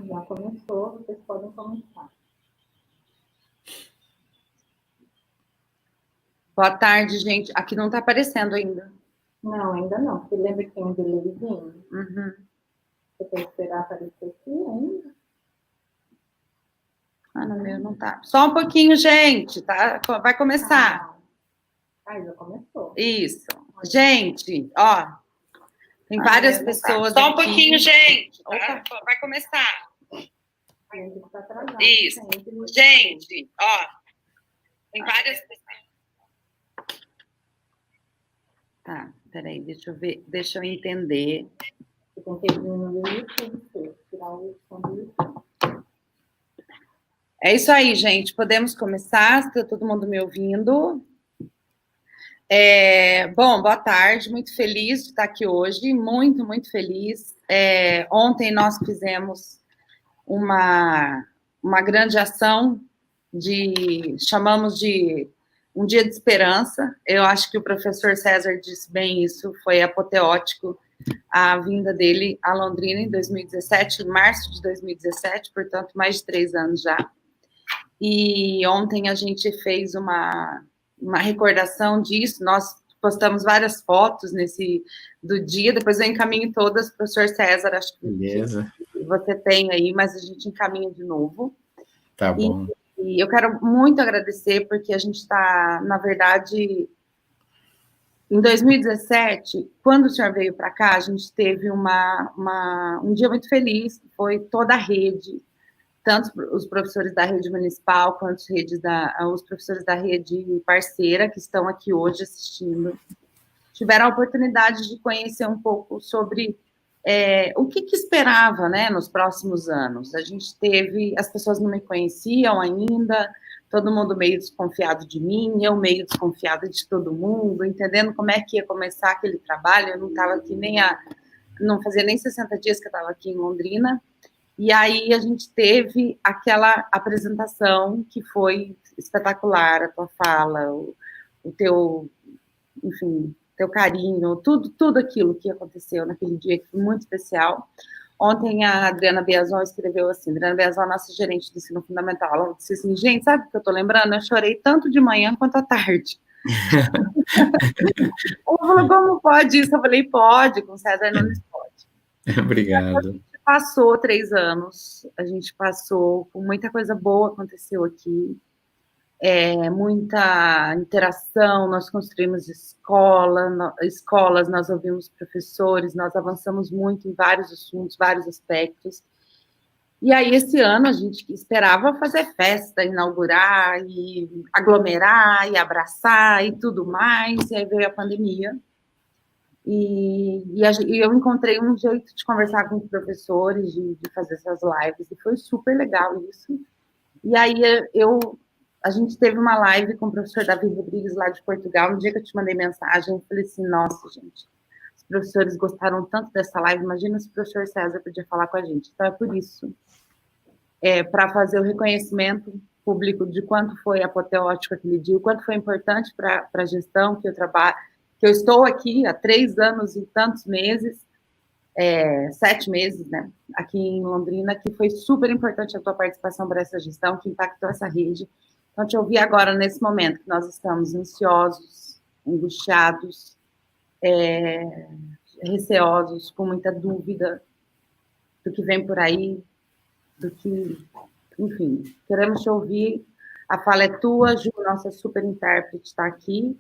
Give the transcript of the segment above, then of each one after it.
Já começou, vocês podem começar. Boa tarde, gente. Aqui não está aparecendo ainda. Não, ainda não. Você lembra que tem um delayzinho? Uhum. Você tem que esperar aparecer aqui ainda? Ah, no meu não tá. Só um pouquinho, gente, tá? Vai começar. Já começou. Isso. Gente, ó, tem várias pessoas. Só um pouquinho, gente. Tá? Vai começar. Gente, está atrasado. Isso. Gente, ó, tem várias pessoas. Tá, peraí, deixa eu ver, deixa eu entender. Você tem que diminuir o YouTube, tirar o som do YouTube. É isso aí, gente. Podemos começar? Está todo mundo me ouvindo? Bom, boa tarde. Muito feliz de estar aqui hoje. Muito, muito feliz. Ontem nós fizemos uma grande ação chamamos de um dia de esperança. Eu acho que o professor César disse bem isso. Foi apoteótico a vinda dele a Londrina em 2017, em março de 2017, portanto, mais de 3 anos já. E ontem a gente fez uma recordação disso, nós postamos várias fotos do dia, depois eu encaminho todas, professor César, acho que beleza. Você tem aí, mas a gente encaminha de novo. Tá bom. E eu quero muito agradecer, porque a gente está, na verdade, em 2017, quando o senhor veio para cá, a gente teve um dia muito feliz, foi toda a rede, tanto os professores da rede municipal, quanto os professores da rede parceira, que estão aqui hoje assistindo, tiveram a oportunidade de conhecer um pouco sobre o que esperava, né, nos próximos anos. A gente as pessoas não me conheciam ainda, todo mundo meio desconfiado de mim, eu meio desconfiada de todo mundo, entendendo como é que ia começar aquele trabalho. Eu não estava aqui não fazia nem 60 dias que eu estava aqui em Londrina. E aí a gente teve aquela apresentação que foi espetacular, a tua fala, o teu, enfim, teu carinho, tudo aquilo que aconteceu naquele dia, que foi muito especial. Ontem a Adriana Biazon escreveu assim, Adriana Biazon, nossa gerente de ensino fundamental, ela disse assim, gente, sabe o que eu tô lembrando? Eu chorei tanto de manhã quanto à tarde. Ela falou, como pode isso? Eu falei, pode, com César Nunes pode. Obrigado. Passou 3 anos, a gente passou, muita coisa boa aconteceu aqui, muita interação, nós construímos escolas, nós ouvimos professores, nós avançamos muito em vários assuntos, vários aspectos. E aí, esse ano, a gente esperava fazer festa, inaugurar, e aglomerar, e abraçar, e tudo mais, e aí veio a pandemia. E eu encontrei um jeito de conversar com os professores, de fazer essas lives, e foi super legal isso. E aí a gente teve uma live com o professor Davi Rodrigues, lá de Portugal. No dia que eu te mandei mensagem, eu falei assim, nossa, gente, os professores gostaram tanto dessa live, imagina se o professor César podia falar com a gente. Então, é por isso, para fazer o reconhecimento público de quanto foi apoteótico aquele dia, o quanto foi importante para a gestão que eu estou aqui há 3 anos e tantos meses, 7 meses, né, aqui em Londrina, que foi super importante a tua participação para essa gestão, que impactou essa rede. Então, te ouvir agora, nesse momento, que nós estamos ansiosos, angustiados, receosos, com muita dúvida do que vem por aí, enfim, queremos te ouvir. A fala é tua, Ju, nossa super intérprete, está aqui.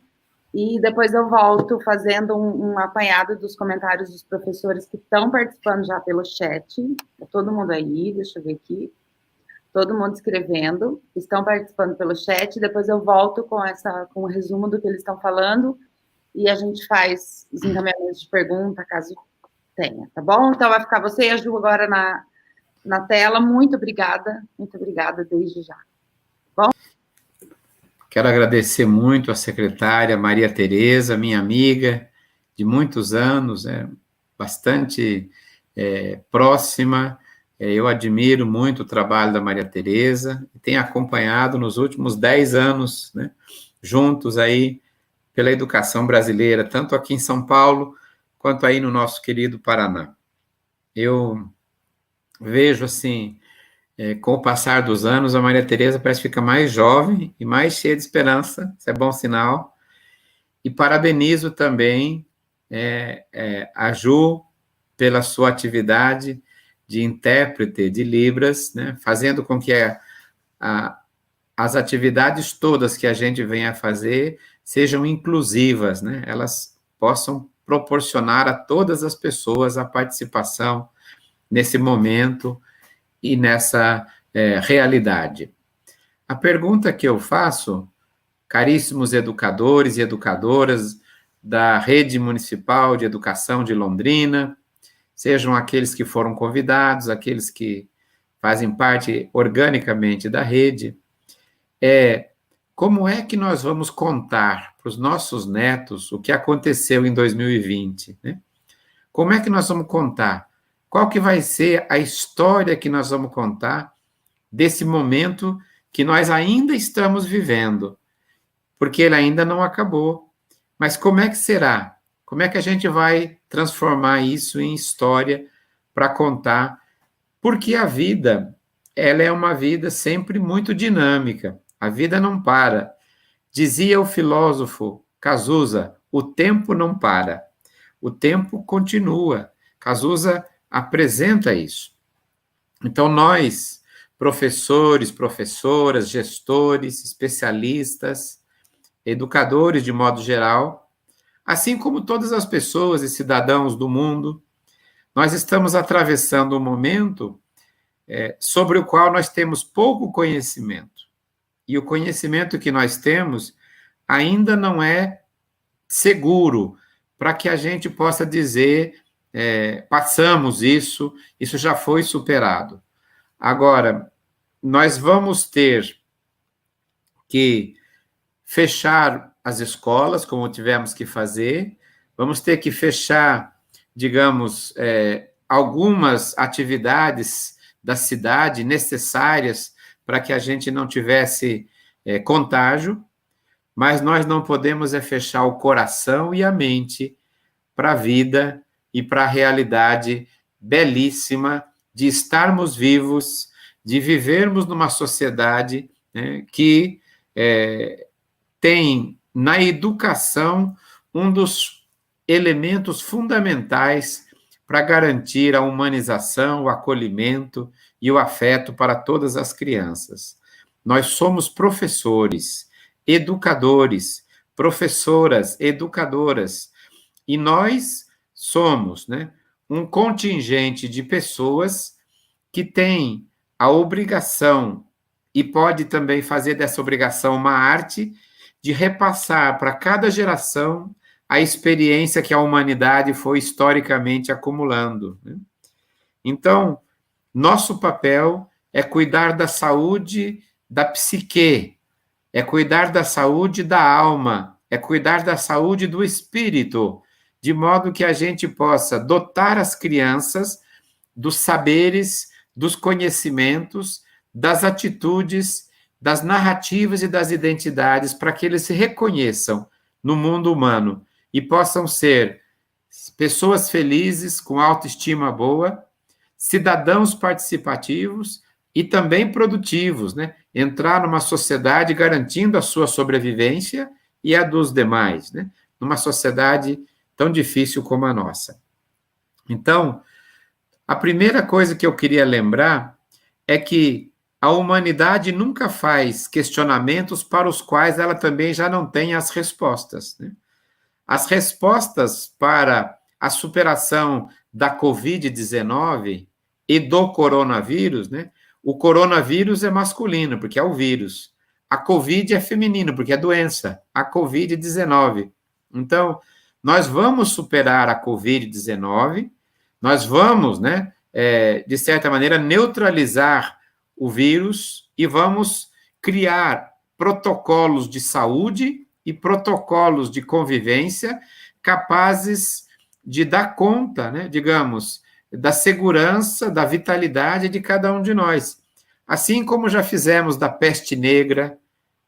E depois eu volto fazendo um apanhado dos comentários dos professores que estão participando já pelo chat. Tá todo mundo aí, deixa eu ver aqui. Todo mundo escrevendo, estão participando pelo chat. Depois eu volto com o resumo do que eles estão falando e a gente faz os encaminhamentos de pergunta, caso tenha, tá bom? Então vai ficar você e a Ju agora na tela. Muito obrigada desde já. Bom? Quero agradecer muito a secretária Maria Tereza, minha amiga de muitos anos, bastante próxima. Eu admiro muito o trabalho da Maria Tereza e tenho acompanhado nos últimos 10 anos, né, juntos aí pela educação brasileira, tanto aqui em São Paulo quanto aí no nosso querido Paraná. Eu vejo assim, com o passar dos anos, a Maria Tereza parece ficar mais jovem e mais cheia de esperança, isso é bom sinal. E parabenizo também a Ju pela sua atividade de intérprete de Libras, né, fazendo com que as atividades todas que a gente venha a fazer sejam inclusivas, né, elas possam proporcionar a todas as pessoas a participação nesse momento e nessa realidade. A pergunta que eu faço, caríssimos educadores e educadoras da Rede Municipal de Educação de Londrina, sejam aqueles que foram convidados, aqueles que fazem parte organicamente da rede, como é que nós vamos contar para os nossos netos o que aconteceu em 2020, né? Como é que nós vamos contar? Qual que vai ser a história que nós vamos contar desse momento que nós ainda estamos vivendo? Porque ele ainda não acabou. Mas como é que será? Como é que a gente vai transformar isso em história para contar? Porque a vida, ela é uma vida sempre muito dinâmica. A vida não para. Dizia o filósofo Cazuza, o tempo não para. O tempo continua. Cazuza apresenta isso. Então, nós, professores, professoras, gestores, especialistas, educadores de modo geral, assim como todas as pessoas e cidadãos do mundo, nós estamos atravessando um momento sobre o qual nós temos pouco conhecimento. E o conhecimento que nós temos ainda não é seguro para que a gente possa dizer, passamos isso já foi superado. Agora, nós vamos ter que fechar as escolas, como tivemos que fazer, vamos ter que fechar, digamos, algumas atividades da cidade necessárias para que a gente não tivesse contágio, mas nós não podemos fechar o coração e a mente para a vida e para a realidade belíssima de estarmos vivos, de vivermos numa sociedade, né, que tem na educação um dos elementos fundamentais para garantir a humanização, o acolhimento e o afeto para todas as crianças. Nós somos professores, educadores, professoras, educadoras, e nós somos, né, um contingente de pessoas que tem a obrigação, e pode também fazer dessa obrigação uma arte, de repassar para cada geração a experiência que a humanidade foi historicamente acumulando, né? Então, nosso papel é cuidar da saúde da psique, é cuidar da saúde da alma, é cuidar da saúde do espírito, de modo que a gente possa dotar as crianças dos saberes, dos conhecimentos, das atitudes, das narrativas e das identidades, para que eles se reconheçam no mundo humano e possam ser pessoas felizes, com autoestima boa, cidadãos participativos e também produtivos, né? Entrar numa sociedade garantindo a sua sobrevivência e a dos demais, né? Numa sociedade tão difícil como a nossa. Então, a primeira coisa que eu queria lembrar é que a humanidade nunca faz questionamentos para os quais ela também já não tem as respostas, né? As respostas para a superação da Covid-19 e do coronavírus, né? O coronavírus é masculino, porque é o vírus. A Covid é feminino, porque é doença. A Covid-19. Então, nós vamos superar a Covid-19, nós vamos, né, de certa maneira, neutralizar o vírus e vamos criar protocolos de saúde e protocolos de convivência capazes de dar conta, né, digamos, da segurança, da vitalidade de cada um de nós. Assim como já fizemos da peste negra,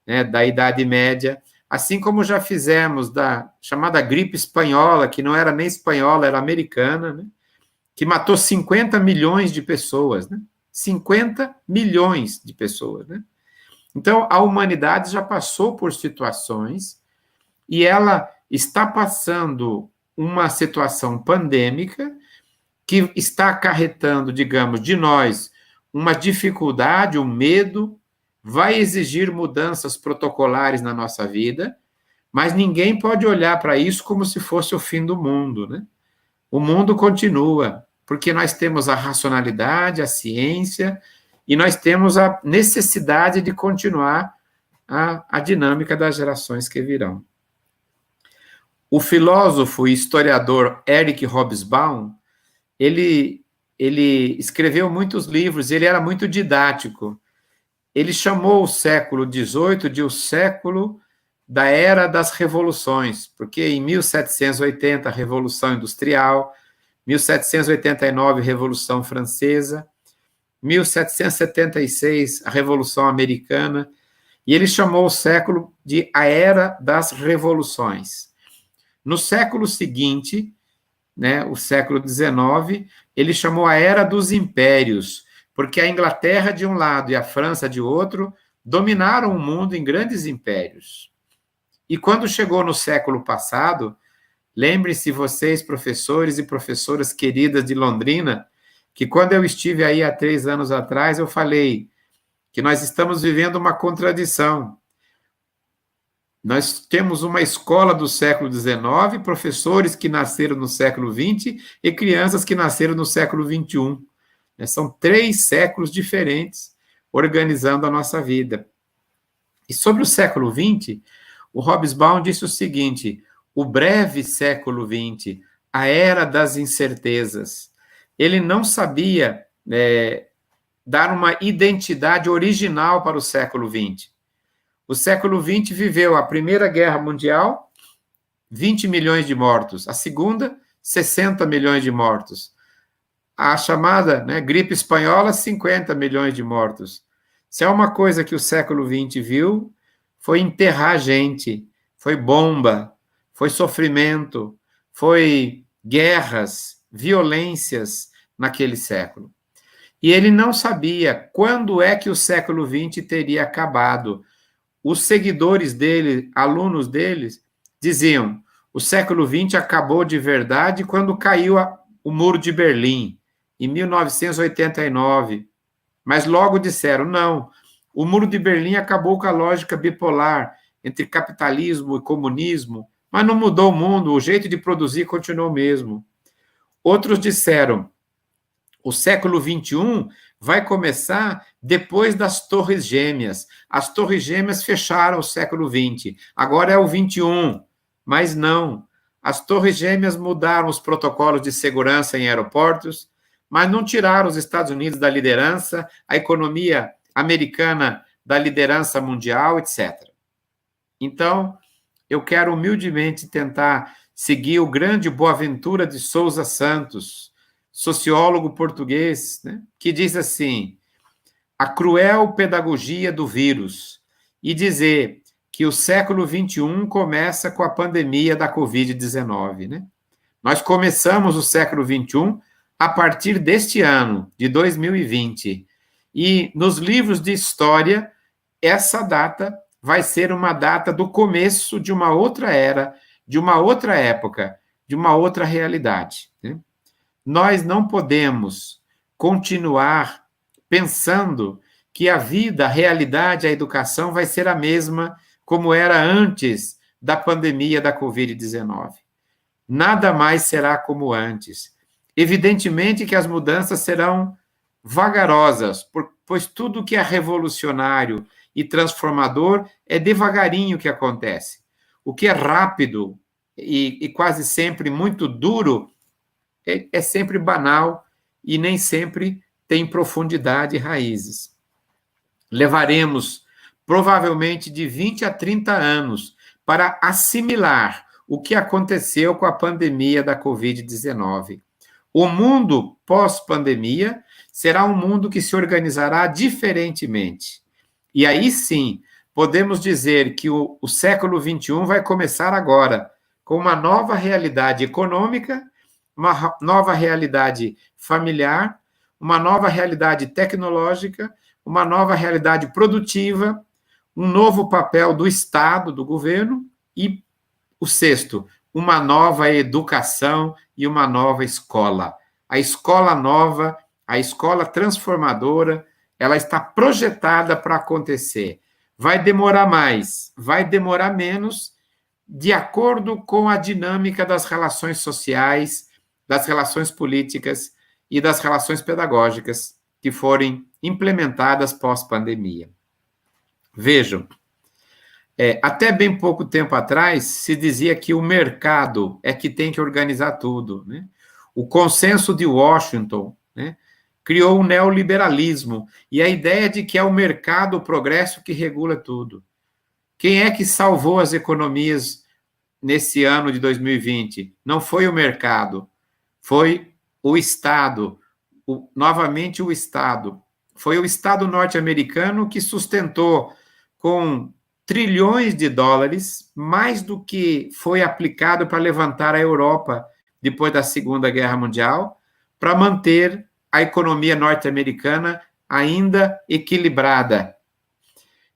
né, da Idade Média, assim como já fizemos da chamada gripe espanhola, que não era nem espanhola, era americana, né? que matou 50 milhões de pessoas, né? 50 milhões de pessoas, né? Então, a humanidade já passou por situações e ela está passando uma situação pandêmica que está acarretando, digamos, de nós uma dificuldade, um medo, vai exigir mudanças protocolares na nossa vida, mas ninguém pode olhar para isso como se fosse o fim do mundo, né? O mundo continua, porque nós temos a racionalidade, a ciência, e nós temos a necessidade de continuar a dinâmica das gerações que virão. O filósofo e historiador Eric Hobsbawm, ele escreveu muitos livros, ele era muito didático. Ele chamou o século XVIII de o século da Era das Revoluções, porque em 1780, a Revolução Industrial, 1789, Revolução Francesa, 1776, a Revolução Americana, e ele chamou o século de a Era das Revoluções. No século seguinte, né, o século XIX, ele chamou a Era dos Impérios, porque a Inglaterra de um lado e a França de outro dominaram o mundo em grandes impérios. E quando chegou no século passado, lembrem-se vocês, professores e professoras queridas de Londrina, que quando eu estive aí há 3 anos atrás, eu falei que nós estamos vivendo uma contradição. Nós temos uma escola do século XIX, professores que nasceram no século XX e crianças que nasceram no século XXI. São 3 séculos diferentes organizando a nossa vida. E sobre o século XX, o Hobsbawm disse o seguinte: o breve século XX, a era das incertezas. Ele não sabia dar uma identidade original para o século XX. O século XX viveu a Primeira Guerra Mundial, 20 milhões de mortos. A Segunda, 60 milhões de mortos. A chamada gripe espanhola, 50 milhões de mortos. Se é uma coisa que o século XX viu, foi enterrar gente, foi bomba, foi sofrimento, foi guerras, violências naquele século. E ele não sabia quando é que o século XX teria acabado. Os seguidores dele, alunos deles, diziam: o século XX acabou de verdade quando caiu o Muro de Berlim, em 1989. Mas logo disseram: não, o Muro de Berlim acabou com a lógica bipolar entre capitalismo e comunismo, mas não mudou o mundo, o jeito de produzir continuou o mesmo. Outros disseram: o século XXI vai começar depois das Torres Gêmeas. As Torres Gêmeas fecharam o século XX. Agora é o XXI. Mas não. As Torres Gêmeas mudaram os protocolos de segurança em aeroportos, mas não tiraram os Estados Unidos da liderança, a economia americana da liderança mundial, etc. Então, eu quero humildemente tentar seguir o grande Boaventura de Souza Santos, sociólogo português, que diz assim: a cruel pedagogia do vírus, e dizer que o século XXI começa com a pandemia da Covid-19. Nós começamos o século XXI a partir deste ano, de 2020. E nos livros de história, essa data vai ser uma data do começo de uma outra era, de uma outra época, de uma outra realidade. Nós não podemos continuar pensando que a vida, a realidade, a educação vai ser a mesma como era antes da pandemia da Covid-19. Nada mais será como antes. Evidentemente que as mudanças serão vagarosas, pois tudo que é revolucionário e transformador é devagarinho que acontece. O que é rápido e quase sempre muito duro é sempre banal e nem sempre tem profundidade e raízes. Levaremos provavelmente de 20 a 30 anos para assimilar o que aconteceu com a pandemia da Covid-19. O mundo pós-pandemia será um mundo que se organizará diferentemente. E aí sim, podemos dizer que o século XXI vai começar agora, com uma nova realidade econômica uma nova realidade familiar, uma nova realidade tecnológica, uma nova realidade produtiva, um novo papel do Estado, do governo, e o sexto, uma nova educação e uma nova escola. A escola nova, a escola transformadora, ela está projetada para acontecer. Vai demorar mais, vai demorar menos, de acordo com a dinâmica das relações sociais, das relações políticas e das relações pedagógicas que forem implementadas pós-pandemia. Vejam, até bem pouco tempo atrás, se dizia que o mercado é que tem que organizar tudo, né? O consenso de Washington, né, criou um neoliberalismo, e a ideia de que é o mercado, o progresso que regula tudo. Quem é que salvou as economias nesse ano de 2020? Não foi o mercado, foi o Estado, novamente o Estado. Foi o Estado norte-americano que sustentou com trilhões de dólares, mais do que foi aplicado para levantar a Europa depois da Segunda Guerra Mundial, para manter a economia norte-americana ainda equilibrada.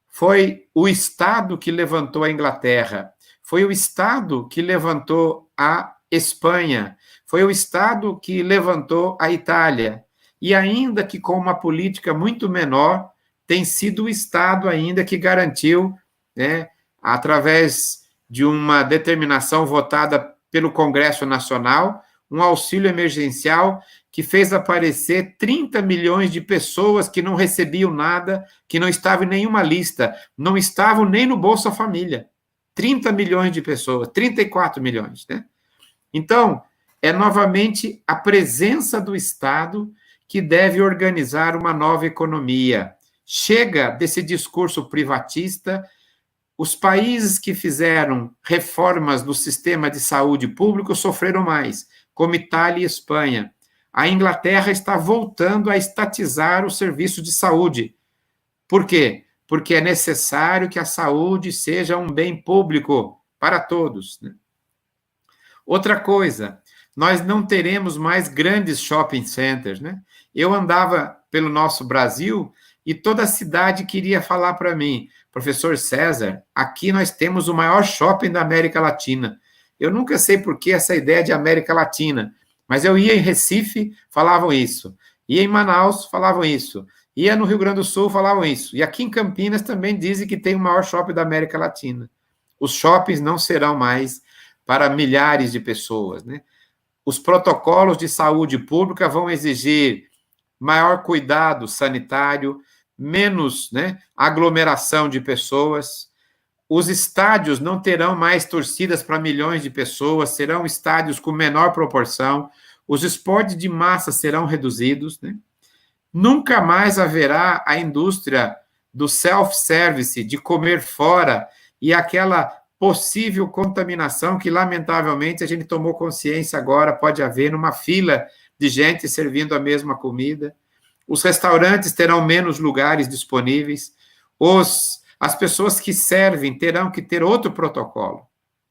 Foi o Estado que levantou a Inglaterra, foi o Estado que levantou a Espanha, foi o Estado que levantou a Itália, e ainda que com uma política muito menor, tem sido o Estado ainda que garantiu, né, através de uma determinação votada pelo Congresso Nacional, um auxílio emergencial que fez aparecer 30 milhões de pessoas que não recebiam nada, que não estavam em nenhuma lista, não estavam nem no Bolsa Família. 30 milhões de pessoas, 34 milhões, né? Então, é novamente a presença do Estado que deve organizar uma nova economia. Chega desse discurso privatista. Os países que fizeram reformas do sistema de saúde público sofreram mais, como Itália e Espanha. A Inglaterra está voltando a estatizar o serviço de saúde. Por quê? Porque é necessário que a saúde seja um bem público para todos, né? Outra coisa, nós não teremos mais grandes shopping centers, né? Eu andava pelo nosso Brasil e toda a cidade queria falar para mim: professor César, aqui nós temos o maior shopping da América Latina. Eu nunca sei por que essa ideia de América Latina, mas eu ia em Recife, falavam isso. Ia em Manaus, falavam isso. Ia no Rio Grande do Sul, falavam isso. E aqui em Campinas também dizem que tem o maior shopping da América Latina. Os shoppings não serão mais para milhares de pessoas, né? Os protocolos de saúde pública vão exigir maior cuidado sanitário, menos, né, aglomeração de pessoas. Os estádios não terão mais torcidas para milhões de pessoas, serão estádios com menor proporção. Os esportes de massa serão reduzidos, né? Nunca mais haverá a indústria do self-service, de comer fora, e aquela possível contaminação que, lamentavelmente, a gente tomou consciência agora, pode haver numa fila de gente servindo a mesma comida. Os restaurantes terão menos lugares disponíveis. As pessoas que servem terão que ter outro protocolo,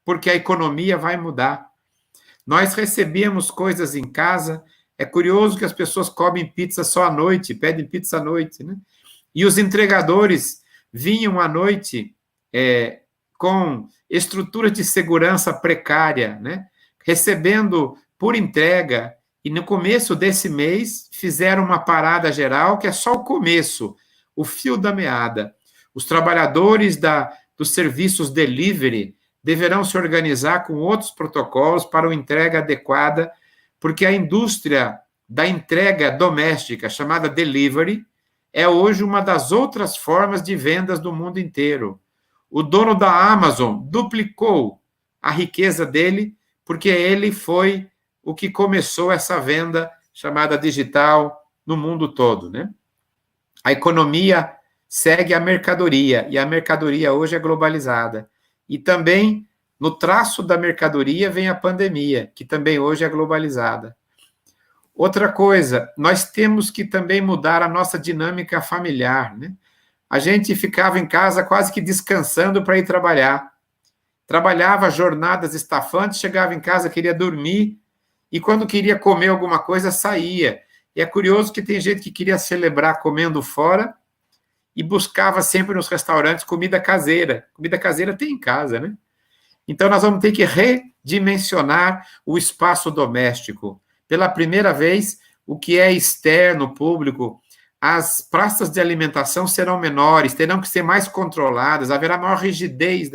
porque a economia vai mudar. Nós recebíamos coisas em casa. É curioso que as pessoas comem pizza só à noite, pedem pizza à noite, né? E os entregadores vinham à noite com estrutura de segurança precária, né? Recebendo por entrega. E no começo desse mês fizeram uma parada geral, que é só o começo, o fio da meada. Os trabalhadores dos serviços delivery deverão se organizar com outros protocolos para uma entrega adequada, porque a indústria da entrega doméstica, chamada delivery, é hoje uma das outras formas de vendas do mundo inteiro. O dono da Amazon duplicou a riqueza dele, porque ele foi o que começou essa venda chamada digital no mundo todo, né? A economia segue a mercadoria, e a mercadoria hoje é globalizada. E também, no traço da mercadoria, vem a pandemia, que também hoje é globalizada. Outra coisa, nós temos que também mudar a nossa dinâmica familiar, né? A gente ficava em casa quase que descansando para ir trabalhar. Trabalhava jornadas estafantes, chegava em casa, queria dormir, e quando queria comer alguma coisa, saía. E é curioso que tem gente que queria celebrar comendo fora e buscava sempre nos restaurantes comida caseira. Comida caseira tem em casa, né? Então, nós vamos ter que redimensionar o espaço doméstico. Pela primeira vez, o que é externo, público, as praças de alimentação serão menores, terão que ser mais controladas, haverá maior rigidez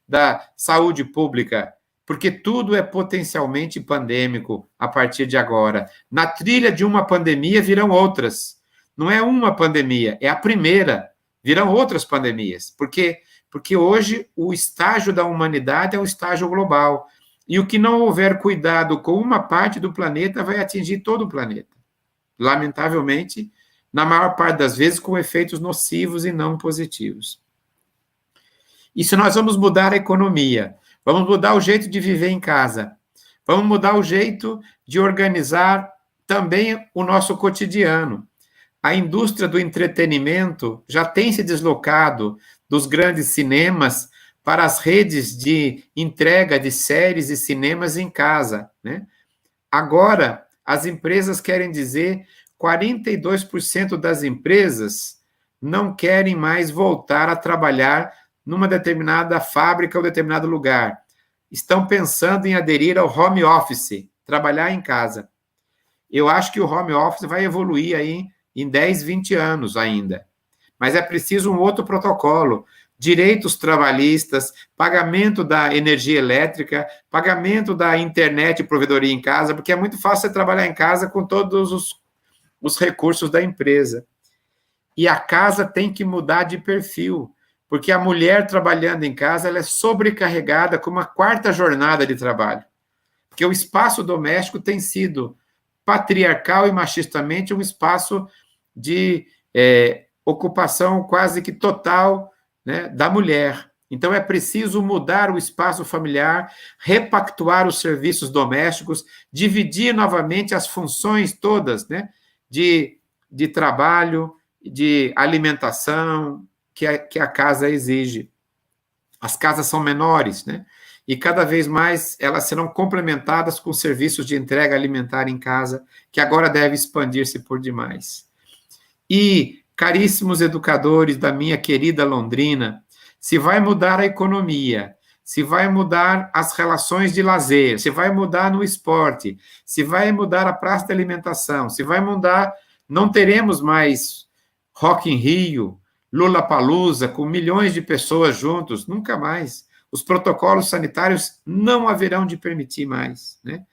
da saúde pública, porque tudo é potencialmente pandêmico a partir de agora. Na trilha de uma pandemia virão outras. Não é uma pandemia, é a primeira. Virão outras pandemias, porque hoje o estágio da humanidade é um estágio global. E o que não houver cuidado com uma parte do planeta vai atingir todo o planeta. Lamentavelmente, na maior parte das vezes, com efeitos nocivos e não positivos. E se nós vamos mudar a economia, vamos mudar o jeito de viver em casa, vamos mudar o jeito de organizar também o nosso cotidiano. A indústria do entretenimento já tem se deslocado dos grandes cinemas para as redes de entrega de séries e cinemas em casa, né? Agora, as empresas querem dizer 42% das empresas não querem mais voltar a trabalhar numa determinada fábrica ou determinado lugar. Estão pensando em aderir ao home office, trabalhar em casa. Eu acho que o home office vai evoluir aí em 10, 20 anos ainda. Mas é preciso um outro protocolo. Direitos trabalhistas, pagamento da energia elétrica, pagamento da internet e provedoria em casa, porque é muito fácil você trabalhar em casa com todos os recursos da empresa. E a casa tem que mudar de perfil, porque a mulher trabalhando em casa ela é sobrecarregada com uma quarta jornada de trabalho. Porque o espaço doméstico tem sido patriarcal e machistamente um espaço de ocupação quase que total, né, da mulher. Então, é preciso mudar o espaço familiar, repactuar os serviços domésticos, dividir novamente as funções todas, né, de trabalho, de alimentação, que a casa exige. As casas são menores, né, e cada vez mais elas serão complementadas com serviços de entrega alimentar em casa, que agora deve expandir-se por demais. E, caríssimos educadores da minha querida Londrina, se vai mudar a economia, se vai mudar as relações de lazer, se vai mudar no esporte, se vai mudar a praça de alimentação, se vai mudar, não teremos mais Rock in Rio, Lollapalooza, com milhões de pessoas juntos, nunca mais. Os protocolos sanitários não haverão de permitir mais, né?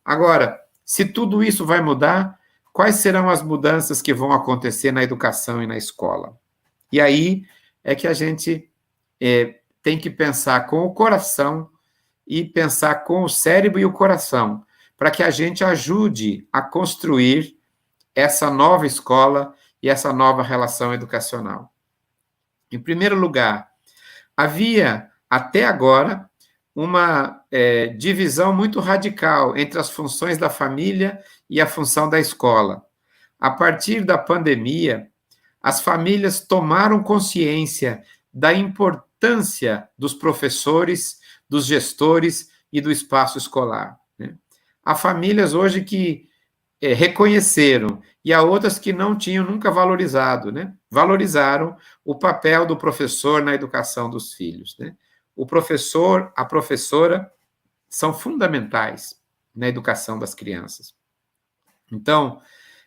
Agora, se tudo isso vai mudar, quais serão as mudanças que vão acontecer na educação e na escola? E aí é que a gente tem que pensar com o coração e pensar com o cérebro e o coração, para que a gente ajude a construir essa nova escola e essa nova relação educacional. Em primeiro lugar, havia, até agora, uma divisão muito radical entre as funções da família e a função da escola. A partir da pandemia, as famílias tomaram consciência da importância dos professores, dos gestores e do espaço escolar, né? Há famílias hoje que reconheceram, e há outras que não tinham nunca valorizado, né? Valorizaram o papel do professor na educação dos filhos, né? O professor, a professora, são fundamentais na educação das crianças. Então,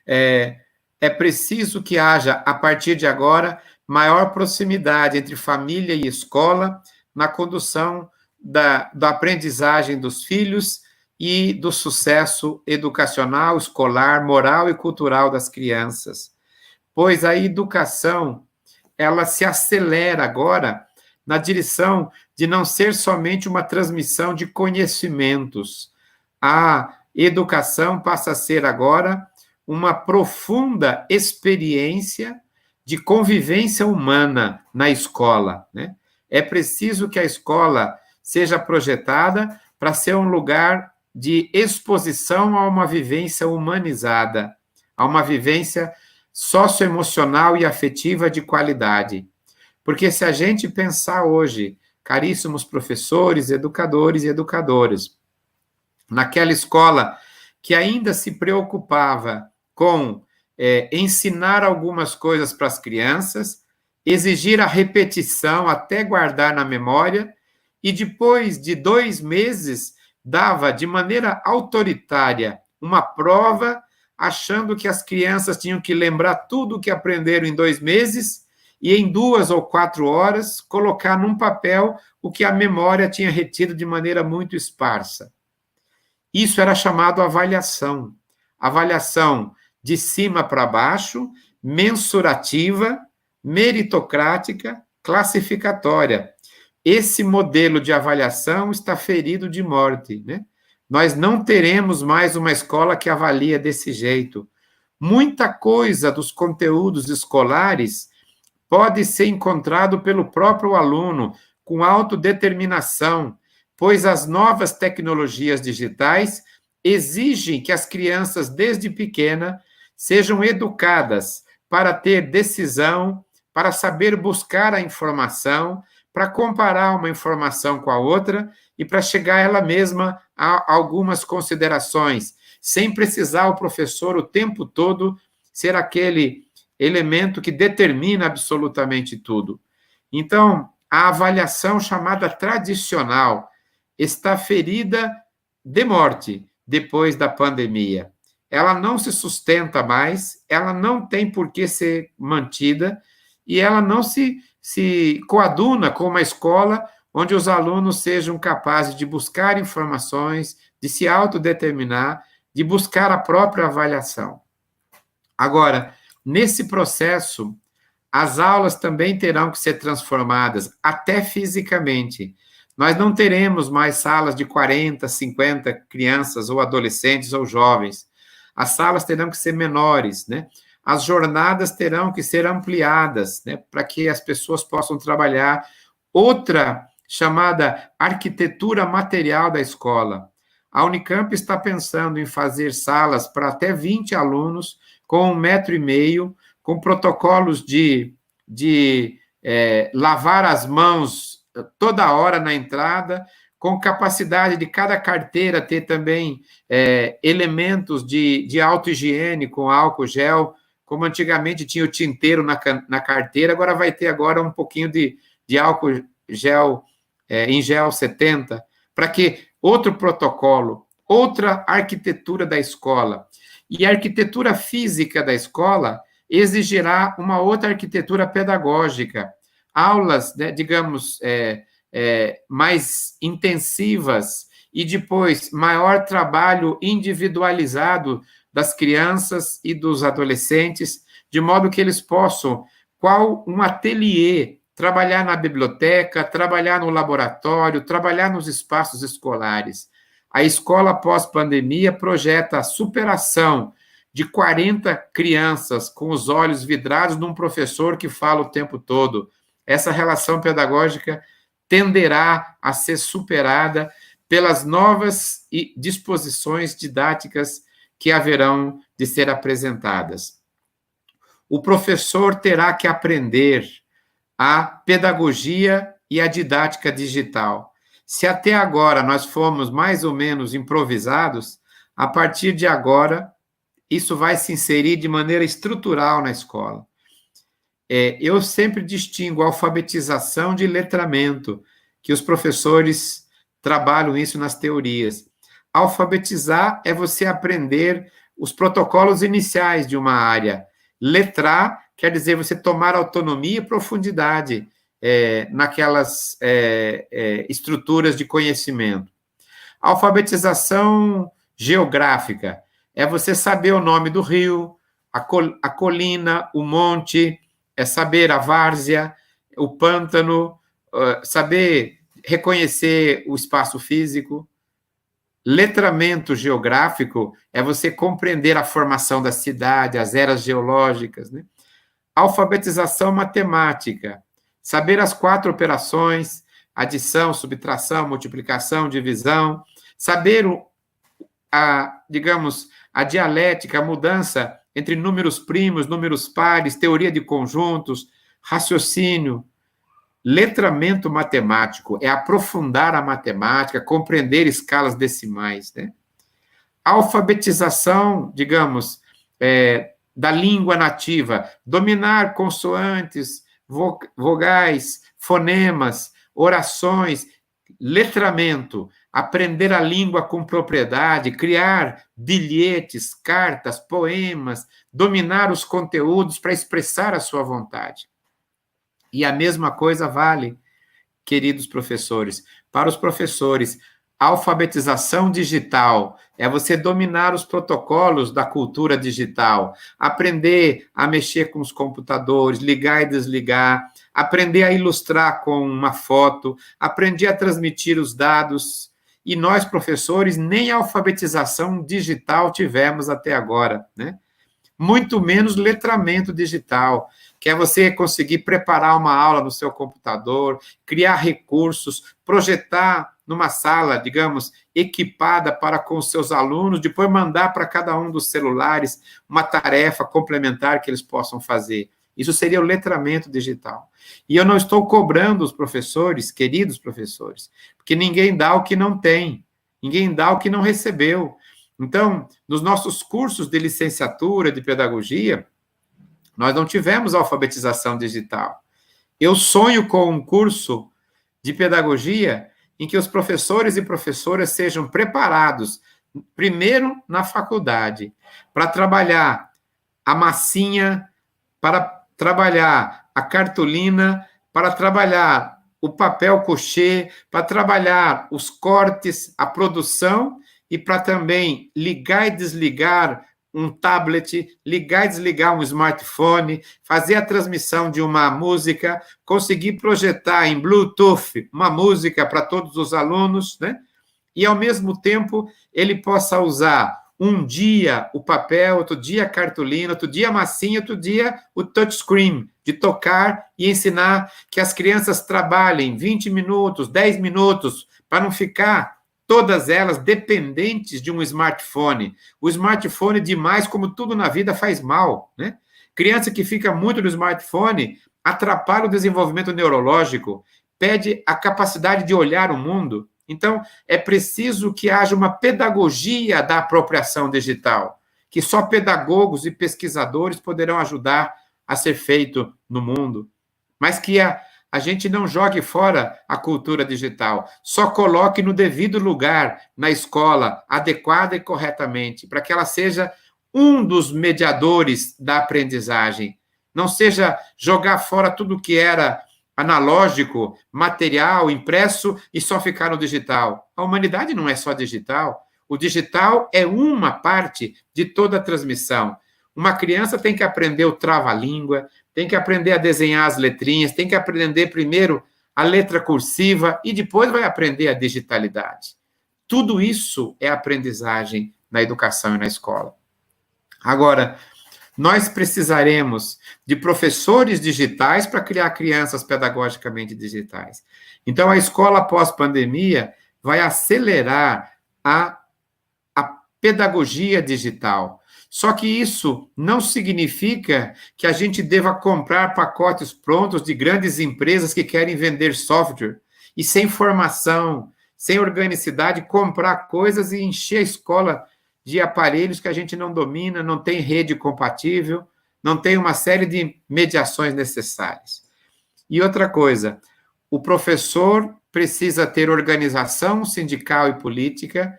é preciso que haja, a partir de agora, maior proximidade entre família e escola na condução da aprendizagem dos filhos e do sucesso educacional, escolar, moral e cultural das crianças. Pois a educação, ela se acelera agora na direção de não ser somente uma transmissão de conhecimentos. A educação passa a ser agora uma profunda experiência de convivência humana na escola, né? É preciso que a escola seja projetada para ser um lugar de exposição a uma vivência humanizada, a uma vivência socioemocional e afetiva de qualidade. Porque se a gente pensar hoje, caríssimos professores, educadores e educadoras, naquela escola que ainda se preocupava com ensinar algumas coisas para as crianças, exigir a repetição até guardar na memória, e depois de 2 meses, dava de maneira autoritária uma prova, achando que as crianças tinham que lembrar tudo o que aprenderam em 2 meses, e em 2 ou 4 horas, colocar num papel o que a memória tinha retido de maneira muito esparsa. Isso era chamado avaliação. Avaliação de cima para baixo, mensurativa, meritocrática, classificatória. Esse modelo de avaliação está ferido de morte, né? Nós não teremos mais uma escola que avalia desse jeito. Muita coisa dos conteúdos escolares pode ser encontrado pelo próprio aluno, com autodeterminação, pois as novas tecnologias digitais exigem que as crianças, desde pequena, sejam educadas para ter decisão, para saber buscar a informação, para comparar uma informação com a outra e para chegar ela mesma a algumas considerações, sem precisar o professor o tempo todo ser aquele elemento que determina absolutamente tudo. Então, a avaliação chamada tradicional está ferida de morte depois da pandemia. Ela não se sustenta mais, ela não tem por que ser mantida e ela não se coaduna com uma escola onde os alunos sejam capazes de buscar informações, de se autodeterminar, de buscar a própria avaliação. Agora, nesse processo, as aulas também terão que ser transformadas, até fisicamente. Nós não teremos mais salas de 40, 50 crianças, ou adolescentes, ou jovens. As salas terão que ser menores, né? As jornadas terão que ser ampliadas, né? Para que as pessoas possam trabalhar outra chamada arquitetura material da escola. A Unicamp está pensando em fazer salas para até 20 alunos, com 1,5 metro, com protocolos de lavar as mãos toda hora na entrada, com capacidade de cada carteira ter também elementos de autohigiene, com álcool gel, como antigamente tinha o tinteiro na carteira, agora vai ter um pouquinho de álcool gel, em gel 70, para que outro protocolo, outra arquitetura da escola. E a arquitetura física da escola exigirá uma outra arquitetura pedagógica, aulas, né, digamos, mais intensivas e depois maior trabalho individualizado das crianças e dos adolescentes, de modo que eles possam, qual um ateliê, trabalhar na biblioteca, trabalhar no laboratório, trabalhar nos espaços escolares. A escola pós-pandemia projeta a superação de 40 crianças com os olhos vidrados num professor que fala o tempo todo. Essa relação pedagógica tenderá a ser superada pelas novas disposições didáticas que haverão de ser apresentadas. O professor terá que aprender a pedagogia e a didática digital. Se até agora nós fomos mais ou menos improvisados, a partir de agora, isso vai se inserir de maneira estrutural na escola. Eu sempre distingo alfabetização de letramento, que os professores trabalham isso nas teorias. Alfabetizar é você aprender os protocolos iniciais de uma área. Letrar quer dizer você tomar autonomia e profundidade naquelas estruturas de conhecimento. Alfabetização geográfica é você saber o nome do rio, a colina, o monte, é saber a várzea, o pântano, saber reconhecer o espaço físico. Letramento geográfico é você compreender a formação da cidade, as eras geológicas, né? Alfabetização matemática, saber as 4 operações, adição, subtração, multiplicação, divisão, saber digamos, a dialética, a mudança entre números primos, números pares, teoria de conjuntos, raciocínio. Letramento matemático é aprofundar a matemática, compreender escalas decimais, né? alfabetização, digamos, da língua nativa, dominar consoantes, vogais, fonemas, orações, letramento, aprender a língua com propriedade, criar bilhetes, cartas, poemas, dominar os conteúdos para expressar a sua vontade. E a mesma coisa vale, queridos professores, para os professores. Alfabetização digital é você dominar os protocolos da cultura digital, aprender a mexer com os computadores, ligar e desligar, aprender a ilustrar com uma foto, aprender a transmitir os dados. E nós, professores, nem alfabetização digital tivemos até agora, né? Muito menos letramento digital, que é você conseguir preparar uma aula no seu computador, criar recursos, projetar numa sala, digamos, equipada para com os seus alunos, depois mandar para cada um dos celulares uma tarefa complementar que eles possam fazer. Isso seria o letramento digital. E eu não estou cobrando os professores, queridos professores, porque ninguém dá o que não tem, ninguém dá o que não recebeu. Então, nos nossos cursos de licenciatura, de pedagogia, nós não tivemos alfabetização digital. Eu sonho com um curso de pedagogia em que os professores e professoras sejam preparados, primeiro na faculdade, para trabalhar a massinha, para trabalhar a cartolina, para trabalhar o papel couché, para trabalhar os cortes, a produção, e para também ligar e desligar um tablet, ligar e desligar um smartphone, fazer a transmissão de uma música, conseguir projetar em Bluetooth uma música para todos os alunos, né? E, ao mesmo tempo, ele possa usar um dia o papel, outro dia a cartolina, outro dia a massinha, outro dia o touchscreen, de tocar e ensinar que as crianças trabalhem 20 minutos, 10 minutos, para não ficar todas elas dependentes de um smartphone. O smartphone demais, como tudo na vida, faz mal, né? Criança que fica muito no smartphone atrapalha o desenvolvimento neurológico, perde a capacidade de olhar o mundo. Então, é preciso que haja uma pedagogia da apropriação digital, que só pedagogos e pesquisadores poderão ajudar a ser feito no mundo, mas que a gente não jogue fora a cultura digital, só coloque no devido lugar, na escola, adequada e corretamente, para que ela seja um dos mediadores da aprendizagem. Não seja jogar fora tudo que era analógico, material, impresso e só ficar no digital. A humanidade não é só digital. O digital é uma parte de toda a transmissão. Uma criança tem que aprender o trava-língua, tem que aprender a desenhar as letrinhas, tem que aprender primeiro a letra cursiva e depois vai aprender a digitalidade. Tudo isso é aprendizagem na educação e na escola. Agora, nós precisaremos de professores digitais para criar crianças pedagogicamente digitais. Então, a escola pós-pandemia vai acelerar a pedagogia digital. Só que isso não significa que a gente deva comprar pacotes prontos de grandes empresas que querem vender software e sem formação, sem organicidade, comprar coisas e encher a escola de aparelhos que a gente não domina, não tem rede compatível, não tem uma série de mediações necessárias. E outra coisa, o professor precisa ter organização sindical e política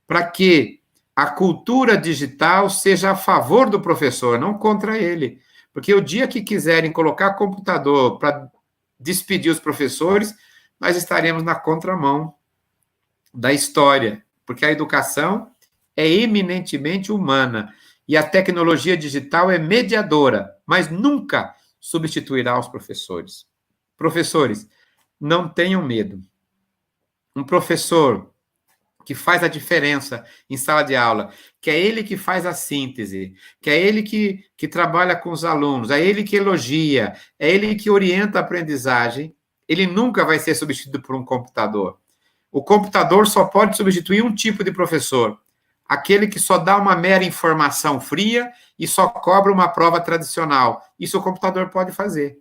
para que a cultura digital seja a favor do professor, não contra ele. Porque o dia que quiserem colocar computador para despedir os professores, nós estaremos na contramão da história, porque a educação é eminentemente humana e a tecnologia digital é mediadora, mas nunca substituirá os professores. Professores, não tenham medo. Um professor que faz a diferença em sala de aula, que é ele que faz a síntese, que é ele que trabalha com os alunos, é ele que elogia, é ele que orienta a aprendizagem, ele nunca vai ser substituído por um computador. O computador só pode substituir um tipo de professor, aquele que só dá uma mera informação fria e só cobra uma prova tradicional. Isso o computador pode fazer.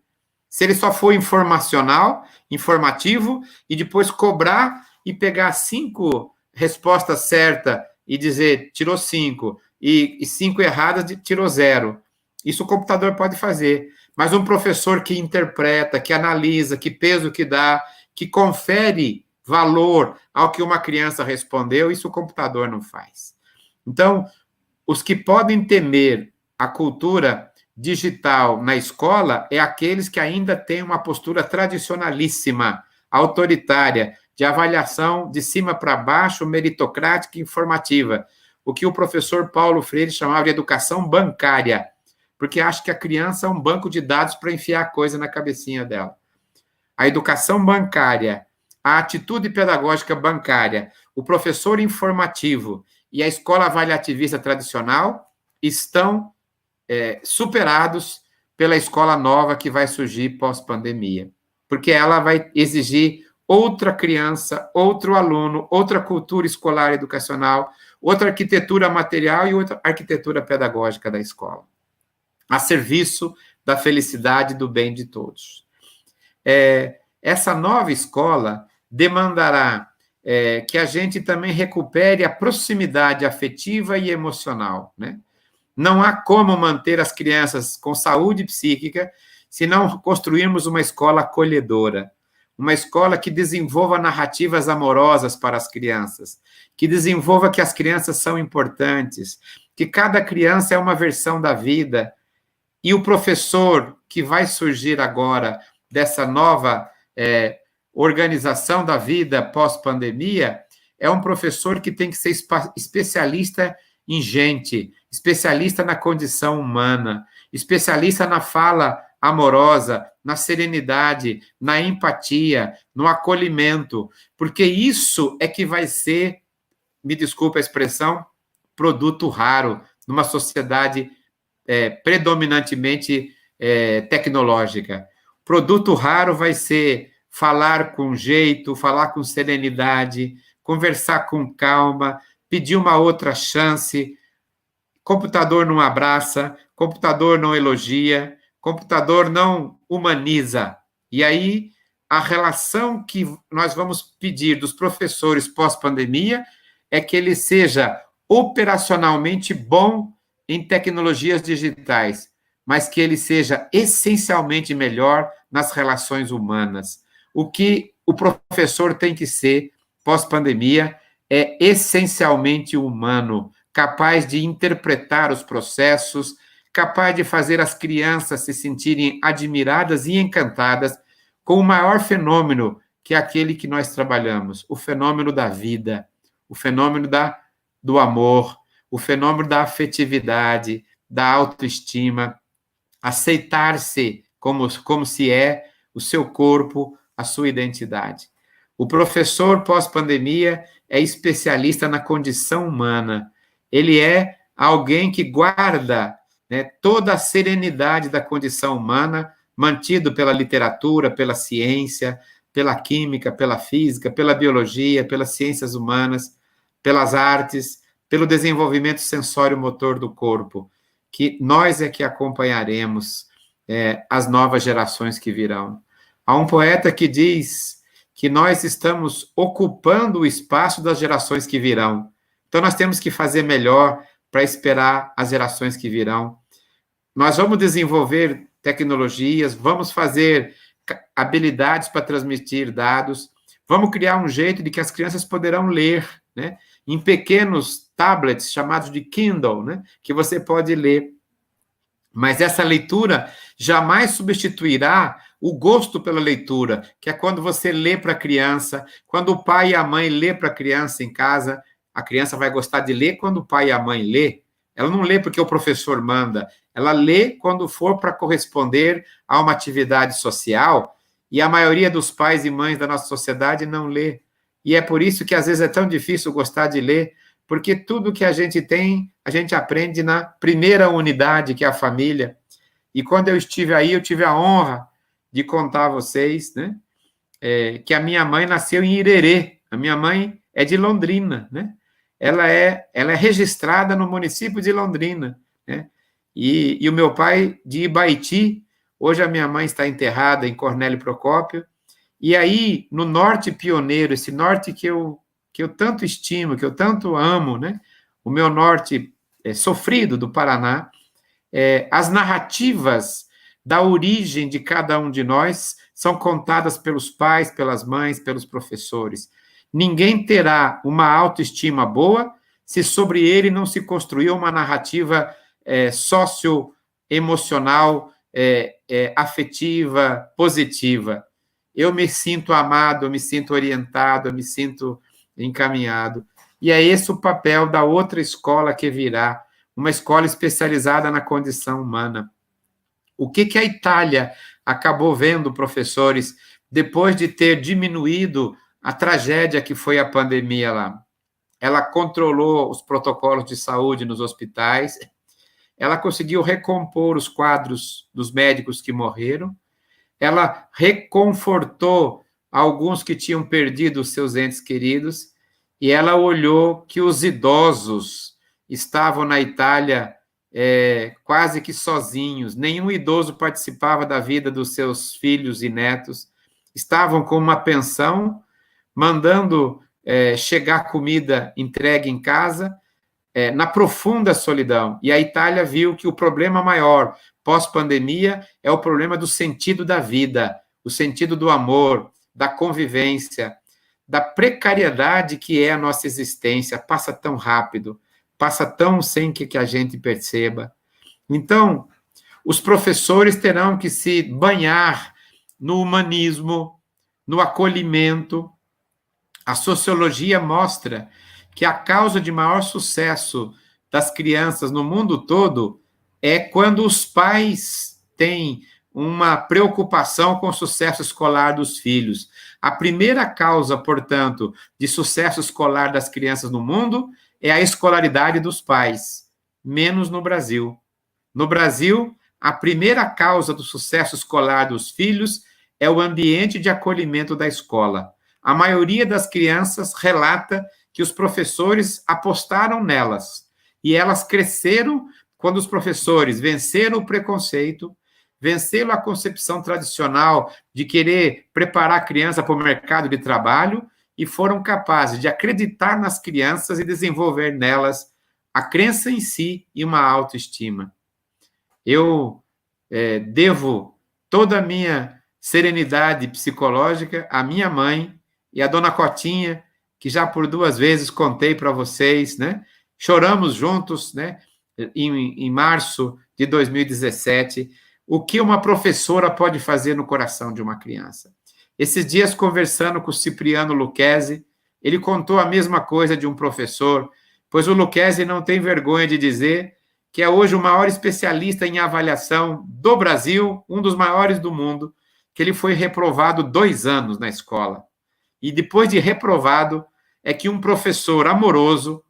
Se ele só for informacional, informativo, e depois cobrar e pegar 5 respostas certas e dizer tirou 5, e 5 erradas tirou 0. Isso o computador pode fazer. Mas um professor que interpreta, que analisa, que peso que dá, que confere valor ao que uma criança respondeu, isso o computador não faz. Então, os que podem temer a cultura digital na escola é aqueles que ainda têm uma postura tradicionalíssima, autoritária, de avaliação de cima para baixo, meritocrática e informativa, o que o professor Paulo Freire chamava de educação bancária, porque acha que a criança é um banco de dados para enfiar coisa na cabecinha dela. A educação bancária, a atitude pedagógica bancária, o professor informativo e a escola avaliativista tradicional estão superados pela escola nova que vai surgir pós-pandemia, porque ela vai exigir outra criança, outro aluno, outra cultura escolar educacional, outra arquitetura material e outra arquitetura pedagógica da escola, a serviço da felicidade e do bem de todos. Essa nova escola demandará que a gente também recupere a proximidade afetiva e emocional, né? Não há como manter as crianças com saúde psíquica se não construirmos uma escola acolhedora, uma escola que desenvolva narrativas amorosas para as crianças, que desenvolva que as crianças são importantes, que cada criança é uma versão da vida, e o professor que vai surgir agora dessa nova organização da vida pós-pandemia é um professor que tem que ser especialista em gente, especialista na condição humana, especialista na fala amorosa, na serenidade, na empatia, no acolhimento, porque isso é que vai ser, me desculpa a expressão, produto raro numa sociedade predominantemente tecnológica. Produto raro vai ser falar com jeito, falar com serenidade, conversar com calma, pedir uma outra chance. Computador não abraça, computador não elogia, computador não humaniza. E aí, a relação que nós vamos pedir dos professores pós-pandemia é que ele seja operacionalmente bom em tecnologias digitais, mas que ele seja essencialmente melhor nas relações humanas. O que o professor tem que ser pós-pandemia é essencialmente humano, capaz de interpretar os processos, capaz de fazer as crianças se sentirem admiradas e encantadas com o maior fenômeno que é aquele que nós trabalhamos, o fenômeno da vida, o fenômeno do amor, o fenômeno da afetividade, da autoestima, aceitar-se como se é, o seu corpo, a sua identidade. O professor pós-pandemia é especialista na condição humana. Ele é alguém que guarda, né, toda a serenidade da condição humana, mantido pela literatura, pela ciência, pela química, pela física, pela biologia, pelas ciências humanas, pelas artes, pelo desenvolvimento sensório-motor do corpo, que nós é que acompanharemos as novas gerações que virão. Há um poeta que diz que nós estamos ocupando o espaço das gerações que virão. Então, nós temos que fazer melhor para esperar as gerações que virão. Nós vamos desenvolver tecnologias, vamos fazer habilidades para transmitir dados, vamos criar um jeito de que as crianças poderão ler, né, em pequenos tablets chamados de Kindle, né, que você pode ler. Mas essa leitura jamais substituirá o gosto pela leitura, que é quando você lê para a criança, quando o pai e a mãe lê para a criança em casa, a criança vai gostar de ler quando o pai e a mãe lê. Ela não lê porque o professor manda, ela lê quando for para corresponder a uma atividade social, e a maioria dos pais e mães da nossa sociedade não lê. E é por isso que às vezes é tão difícil gostar de ler, porque tudo que a gente tem, a gente aprende na primeira unidade, que é a família. E quando eu estive aí, eu tive a honra de contar a vocês, né, que a minha mãe nasceu em Irerê. A minha mãe é de Londrina, né? Ela é registrada no município de Londrina, né? E o meu pai de Ibaiti. Hoje a minha mãe está enterrada em Cornélio Procópio. E aí, no norte pioneiro, esse norte que eu tanto estimo, que eu tanto amo, né? o meu norte sofrido do Paraná, as narrativas da origem de cada um de nós são contadas pelos pais, pelas mães, pelos professores. Ninguém terá uma autoestima boa se sobre ele não se construir uma narrativa socioemocional, afetiva, positiva. Eu me sinto amado, eu me sinto orientado, eu me sinto encaminhado. E é esse o papel da outra escola que virá, uma escola especializada na condição humana. O que a Itália acabou vendo, professores, depois de ter diminuído a tragédia que foi a pandemia lá? Ela controlou os protocolos de saúde nos hospitais, ela conseguiu recompor os quadros dos médicos que morreram, ela reconfortou alguns que tinham perdido os seus entes queridos, e ela olhou que os idosos estavam na Itália quase que sozinhos, nenhum idoso participava da vida dos seus filhos e netos, estavam com uma pensão, mandando chegar comida entregue em casa, na profunda solidão. E a Itália viu que o problema maior pós-pandemia é o problema do sentido da vida, o sentido do amor, da convivência, da precariedade que é a nossa existência, passa tão rápido, passa tão sem que a gente perceba. Então, os professores terão que se banhar no humanismo, no acolhimento. A sociologia mostra que a causa de maior sucesso das crianças no mundo todo é quando os pais têm uma preocupação com o sucesso escolar dos filhos. A primeira causa, portanto, de sucesso escolar das crianças no mundo é a escolaridade dos pais, menos no Brasil. No Brasil, a primeira causa do sucesso escolar dos filhos é o ambiente de acolhimento da escola. A maioria das crianças relata que os professores apostaram nelas, e elas cresceram quando os professores venceram o preconceito, venceram a concepção tradicional de querer preparar a criança para o mercado de trabalho e foram capazes de acreditar nas crianças e desenvolver nelas a crença em si e uma autoestima. Eu devo toda a minha serenidade psicológica à minha mãe e à dona Cotinha, que já por 2 vezes contei para vocês, né? Choramos juntos, né? Em março de 2017, o que uma professora pode fazer no coração de uma criança. Esses dias, conversando com o Cipriano Lucchesi, ele contou a mesma coisa de um professor, pois o Lucchesi não tem vergonha de dizer que é hoje o maior especialista em avaliação do Brasil, um dos maiores do mundo, que ele foi reprovado 2 anos na escola. E depois de reprovado, é que um professor amoroso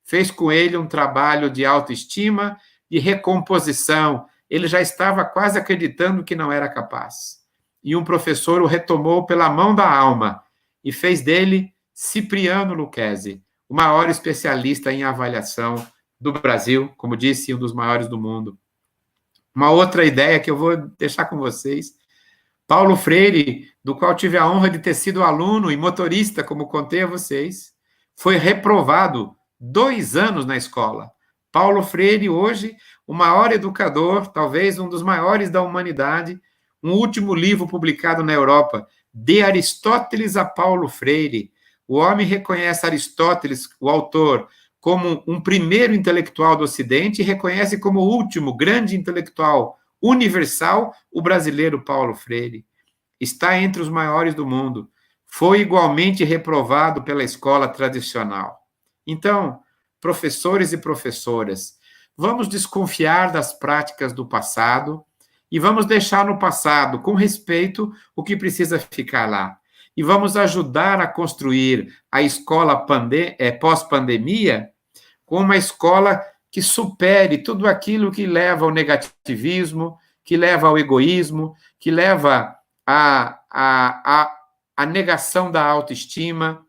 fez com ele um trabalho de autoestima, de recomposição. Ele já estava quase acreditando que não era capaz. E um professor o retomou pela mão da alma e fez dele Cipriano Lucchesi, o maior especialista em avaliação do Brasil, como disse, um dos maiores do mundo. Uma outra ideia que eu vou deixar com vocês, Paulo Freire, do qual tive a honra de ter sido aluno e motorista, como contei a vocês, foi reprovado 2 anos na escola. Paulo Freire, hoje, o maior educador, talvez um dos maiores da humanidade, um último livro publicado na Europa, De Aristóteles a Paulo Freire. O homem reconhece Aristóteles, o autor, como um primeiro intelectual do Ocidente e reconhece como o último grande intelectual universal o brasileiro Paulo Freire. Está entre os maiores do mundo. Foi igualmente reprovado pela escola tradicional. Então, professores e professoras, vamos desconfiar das práticas do passado e vamos deixar no passado, com respeito, o que precisa ficar lá. E vamos ajudar a construir a escola pós-pandemia com uma escola que supere tudo aquilo que leva ao negativismo, que leva ao egoísmo, que leva à negação da autoestima,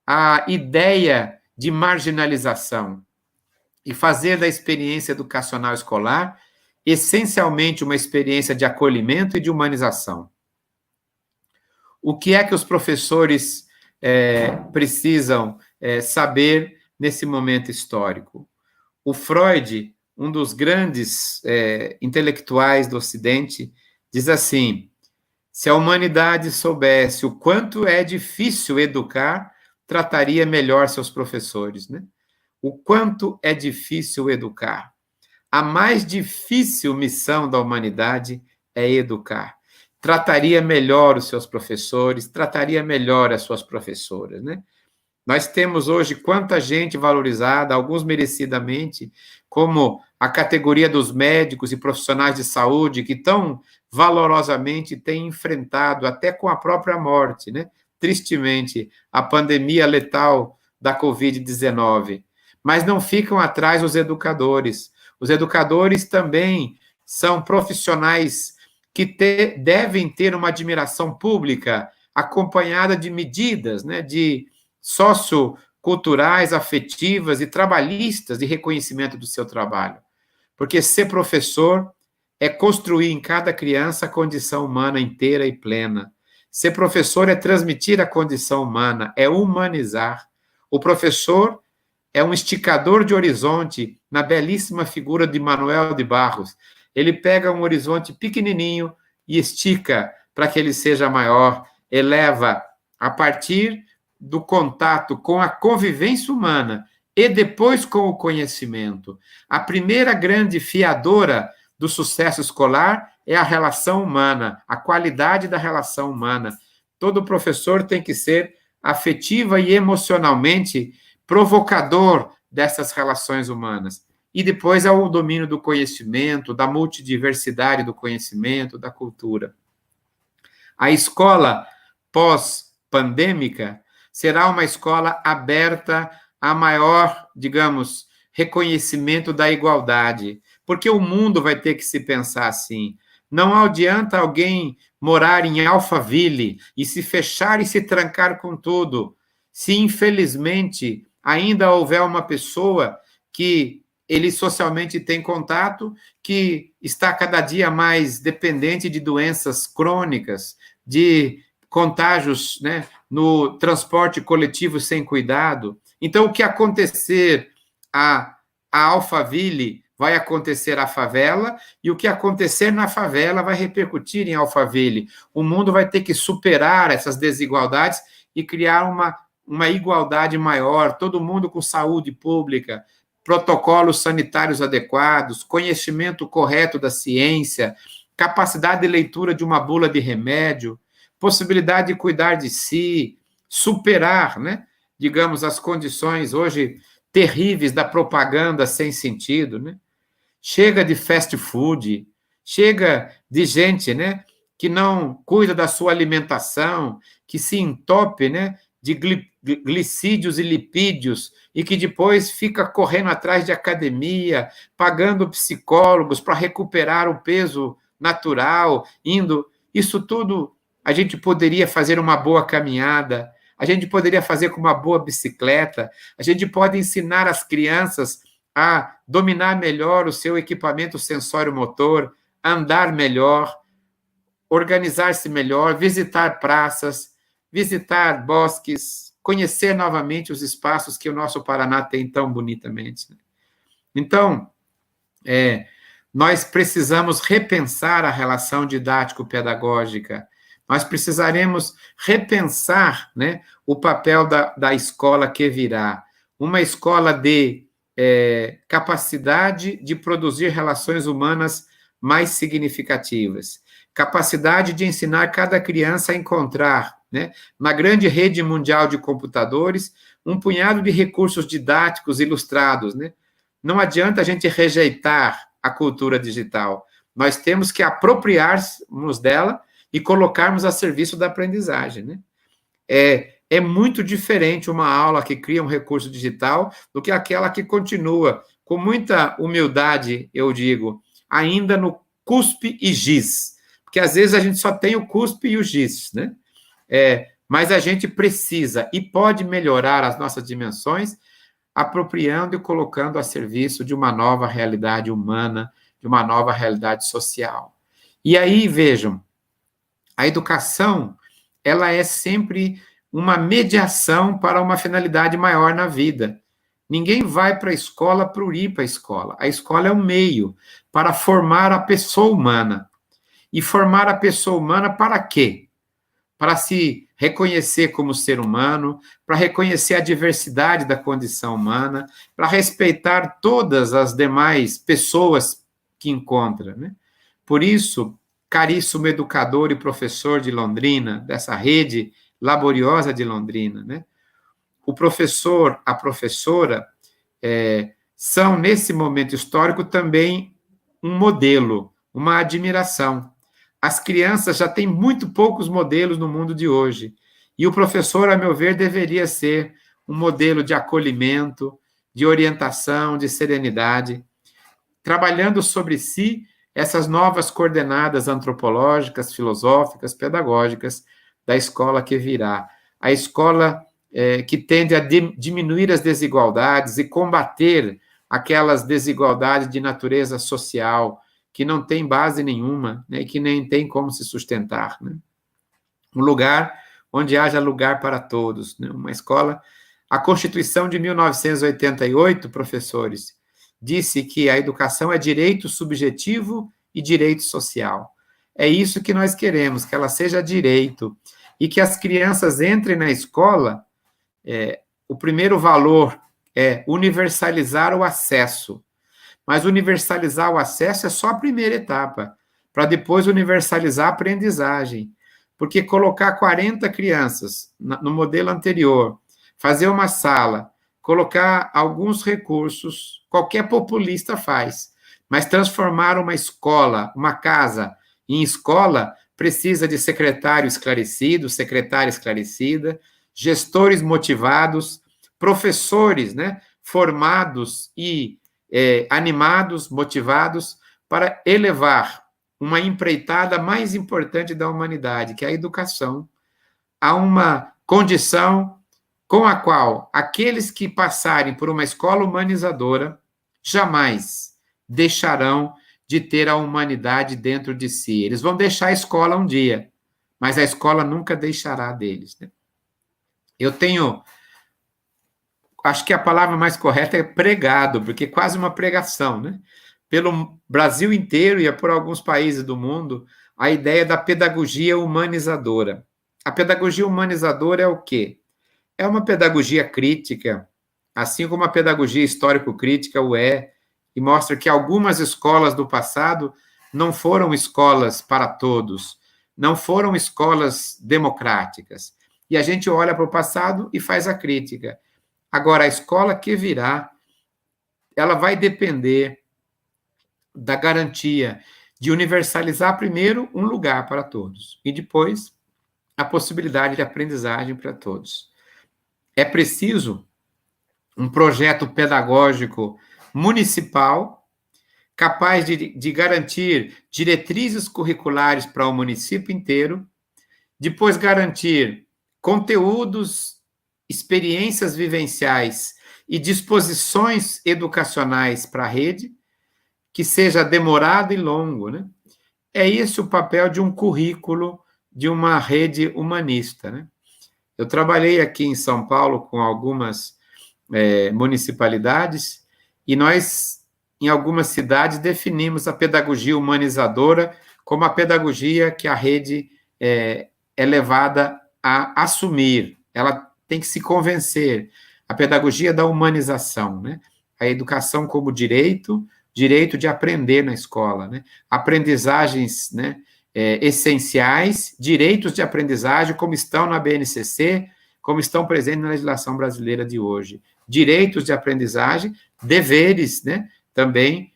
à ideia de marginalização, e fazer da experiência educacional escolar essencialmente uma experiência de acolhimento e de humanização. O que é que os professores precisam saber nesse momento histórico. O Freud, um dos grandes intelectuais do Ocidente, diz assim: se a humanidade soubesse o quanto é difícil educar, trataria melhor seus professores, né? O quanto é difícil educar. A mais difícil missão da humanidade é educar. Trataria melhor os seus professores, trataria melhor as suas professoras, né? Nós temos hoje quanta gente valorizada, alguns merecidamente, como a categoria dos médicos e profissionais de saúde, que tão valorosamente têm enfrentado, até com a própria morte, né? Tristemente, a pandemia letal da Covid-19. Mas não ficam atrás os educadores. Os educadores também são profissionais que devem ter uma admiração pública acompanhada de medidas, né, de socioculturais, afetivas e trabalhistas de reconhecimento do seu trabalho. Porque ser professor é construir em cada criança a condição humana inteira e plena. Ser professor é transmitir a condição humana, é humanizar. O professor é um esticador de horizonte na belíssima figura de Manuel de Barros. Ele pega um horizonte pequenininho e estica para que ele seja maior, eleva a partir do contato com a convivência humana e depois com o conhecimento. A primeira grande fiadora do sucesso escolar é a relação humana, a qualidade da relação humana. Todo professor tem que ser afetiva e emocionalmente provocador dessas relações humanas. E depois é o domínio do conhecimento, da multidiversidade do conhecimento, da cultura. A escola pós-pandêmica será uma escola aberta a maior, digamos, reconhecimento da igualdade, porque o mundo vai ter que se pensar assim. Não adianta alguém morar em Alphaville e se fechar e se trancar com tudo, se infelizmente ainda houver uma pessoa que ele socialmente tem contato, que está cada dia mais dependente de doenças crônicas, de contágios, né, no transporte coletivo sem cuidado. Então, o que acontecer a Alphaville vai acontecer à favela, e o que acontecer na favela vai repercutir em Alphaville. O mundo vai ter que superar essas desigualdades e criar uma igualdade maior, todo mundo com saúde pública, protocolos sanitários adequados, conhecimento correto da ciência, capacidade de leitura de uma bula de remédio, possibilidade de cuidar de si, superar, né, digamos, as condições hoje terríveis da propaganda sem sentido, né? Chega de fast food, chega de gente, né, que não cuida da sua alimentação, que se entope, né, de glicídios e lipídios, e que depois fica correndo atrás de academia, pagando psicólogos para recuperar o peso natural, indo... Isso tudo a gente poderia fazer uma boa caminhada, a gente poderia fazer com uma boa bicicleta, a gente pode ensinar as crianças a dominar melhor o seu equipamento sensório-motor, andar melhor, organizar-se melhor, visitar praças, visitar bosques, conhecer novamente os espaços que o nosso Paraná tem tão bonitamente. Então, nós precisamos repensar a relação didático-pedagógica, nós precisaremos repensar, né, o papel da escola que virá, uma escola de capacidade de produzir relações humanas mais significativas, capacidade de ensinar cada criança a encontrar, né, na grande rede mundial de computadores, um punhado de recursos didáticos ilustrados, né? Não adianta a gente rejeitar a cultura digital, nós temos que apropriarmos dela e colocarmos a serviço da aprendizagem, né? É muito diferente uma aula que cria um recurso digital do que aquela que continua, com muita humildade, eu digo, ainda no cuspe e giz, porque às vezes a gente só tem o cuspe e o giz, né? Mas a gente precisa e pode melhorar as nossas dimensões apropriando e colocando a serviço de uma nova realidade humana, de uma nova realidade social. E aí, vejam, a educação, ela é sempre uma mediação para uma finalidade maior na vida. Ninguém vai para a escola por ir para a escola. A escola é um meio para formar a pessoa humana. E formar a pessoa humana para quê? Para se reconhecer como ser humano, para reconhecer a diversidade da condição humana, para respeitar todas as demais pessoas que encontra, né? Por isso, caríssimo educador e professor de Londrina, dessa rede laboriosa de Londrina, né? O professor, a professora, são, nesse momento histórico, também um modelo, uma admiração. As crianças já têm muito poucos modelos no mundo de hoje. E o professor, a meu ver, deveria ser um modelo de acolhimento, de orientação, de serenidade, trabalhando sobre si essas novas coordenadas antropológicas, filosóficas, pedagógicas da escola que virá. A escola que tende a diminuir as desigualdades e combater aquelas desigualdades de natureza social, que não tem base nenhuma, né, e que nem tem como se sustentar. Né? Um lugar onde haja lugar para todos. Né? Uma escola... A Constituição de 1988, professores, disse que a educação é direito subjetivo e direito social. É isso que nós queremos, que ela seja direito, e que as crianças entrem na escola. O primeiro valor é universalizar o acesso. Mas universalizar o acesso é só a primeira etapa, para depois universalizar a aprendizagem. Porque colocar 40 crianças no modelo anterior, fazer uma sala, colocar alguns recursos, qualquer populista faz, mas transformar uma escola, uma casa, em escola, precisa de secretário esclarecido, secretária esclarecida, gestores motivados, professores, né, formados e animados, motivados, para elevar uma empreitada mais importante da humanidade, que é a educação, a uma condição com a qual aqueles que passarem por uma escola humanizadora jamais deixarão de ter a humanidade dentro de si. Eles vão deixar a escola um dia, mas a escola nunca deixará deles. Né? Acho que a palavra mais correta é pregado, porque é quase uma pregação, né? Pelo Brasil inteiro e por alguns países do mundo, a ideia da pedagogia humanizadora. A pedagogia humanizadora é o quê? É uma pedagogia crítica, assim como a pedagogia histórico-crítica o é, e mostra que algumas escolas do passado não foram escolas para todos, não foram escolas democráticas. E a gente olha para o passado e faz a crítica. Agora, a escola que virá, ela vai depender da garantia de universalizar primeiro um lugar para todos e depois a possibilidade de aprendizagem para todos. É preciso um projeto pedagógico municipal capaz de garantir diretrizes curriculares para o município inteiro, depois garantir conteúdos, experiências vivenciais e disposições educacionais para a rede, que seja demorado e longo, né? É esse o papel de um currículo de uma rede humanista, né? Eu trabalhei aqui em São Paulo com algumas municipalidades e nós, em algumas cidades, definimos a pedagogia humanizadora como a pedagogia que a rede é levada a assumir. Ela tem que se convencer. A pedagogia da humanização, né? A educação como direito de aprender na escola, né? Aprendizagens, né, essenciais, direitos de aprendizagem, como estão na BNCC, como estão presentes na legislação brasileira de hoje. Direitos de aprendizagem, deveres, né, também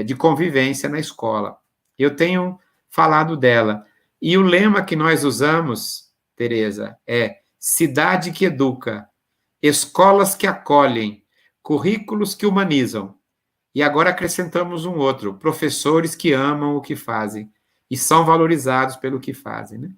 de convivência na escola. Eu tenho falado dela. E o lema que nós usamos, Tereza, é cidade que educa, escolas que acolhem, currículos que humanizam. E agora acrescentamos um outro, professores que amam o que fazem e são valorizados pelo que fazem. Né?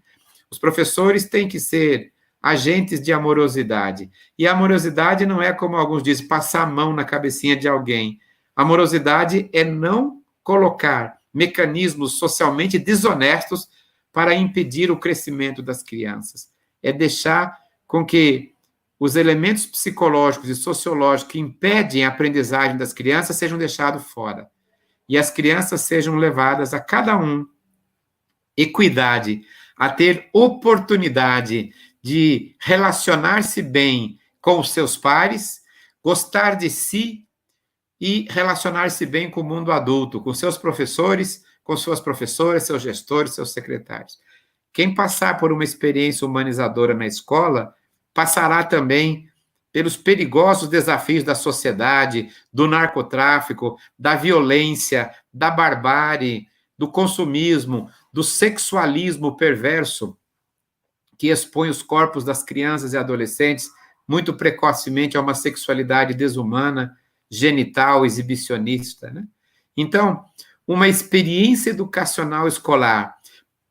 Os professores têm que ser agentes de amorosidade. E a amorosidade não é, como alguns dizem, passar a mão na cabecinha de alguém. Amorosidade é não colocar mecanismos socialmente desonestos para impedir o crescimento das crianças. É deixar com que os elementos psicológicos e sociológicos que impedem a aprendizagem das crianças sejam deixados fora. E as crianças sejam levadas a cada um equidade, a ter oportunidade de relacionar-se bem com os seus pares, gostar de si e relacionar-se bem com o mundo adulto, com seus professores, com suas professoras, seus gestores, seus secretários. Quem passar por uma experiência humanizadora na escola, passará também pelos perigosos desafios da sociedade, do narcotráfico, da violência, da barbárie, do consumismo, do sexualismo perverso, que expõe os corpos das crianças e adolescentes muito precocemente a uma sexualidade desumana, genital, exibicionista, né? Então, uma experiência educacional escolar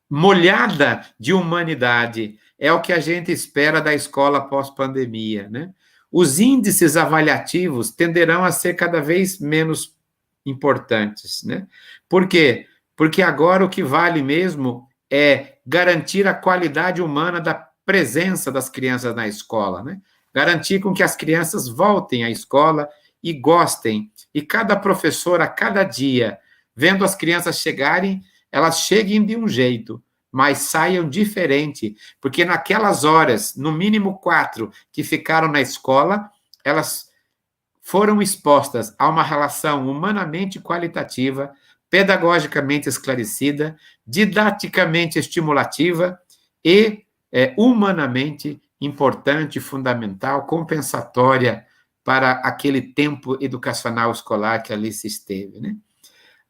molhada de humanidade é o que a gente espera da escola pós-pandemia, né? Os índices avaliativos tenderão a ser cada vez menos importantes, né? Por quê? Porque agora o que vale mesmo é garantir a qualidade humana da presença das crianças na escola, né? Garantir com que as crianças voltem à escola e gostem. E cada professor, a cada dia, vendo as crianças chegarem, elas cheguem de um jeito, mas saiam diferente, porque naquelas horas, no mínimo 4, que ficaram na escola, elas foram expostas a uma relação humanamente qualitativa, pedagogicamente esclarecida, didaticamente estimulativa e humanamente importante, fundamental, compensatória para aquele tempo educacional escolar que ali se esteve, né?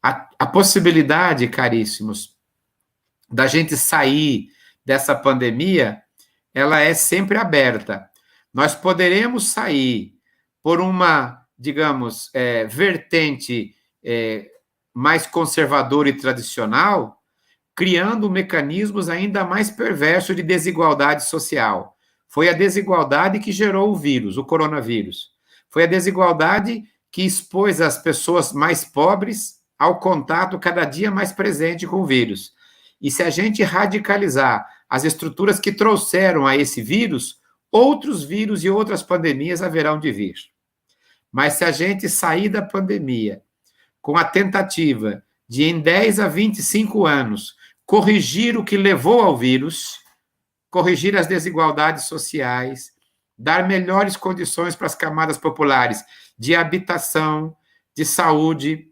A possibilidade, caríssimos, da gente sair dessa pandemia, ela é sempre aberta. Nós poderemos sair por uma, digamos, vertente mais conservadora e tradicional, criando mecanismos ainda mais perversos de desigualdade social. Foi a desigualdade que gerou o vírus, o coronavírus. Foi a desigualdade que expôs as pessoas mais pobres ao contato cada dia mais presente com o vírus. E se a gente radicalizar as estruturas que trouxeram a esse vírus, outros vírus e outras pandemias haverão de vir. Mas se a gente sair da pandemia com a tentativa de, em 10 a 25 anos, corrigir o que levou ao vírus, corrigir as desigualdades sociais, dar melhores condições para as camadas populares de habitação, de saúde,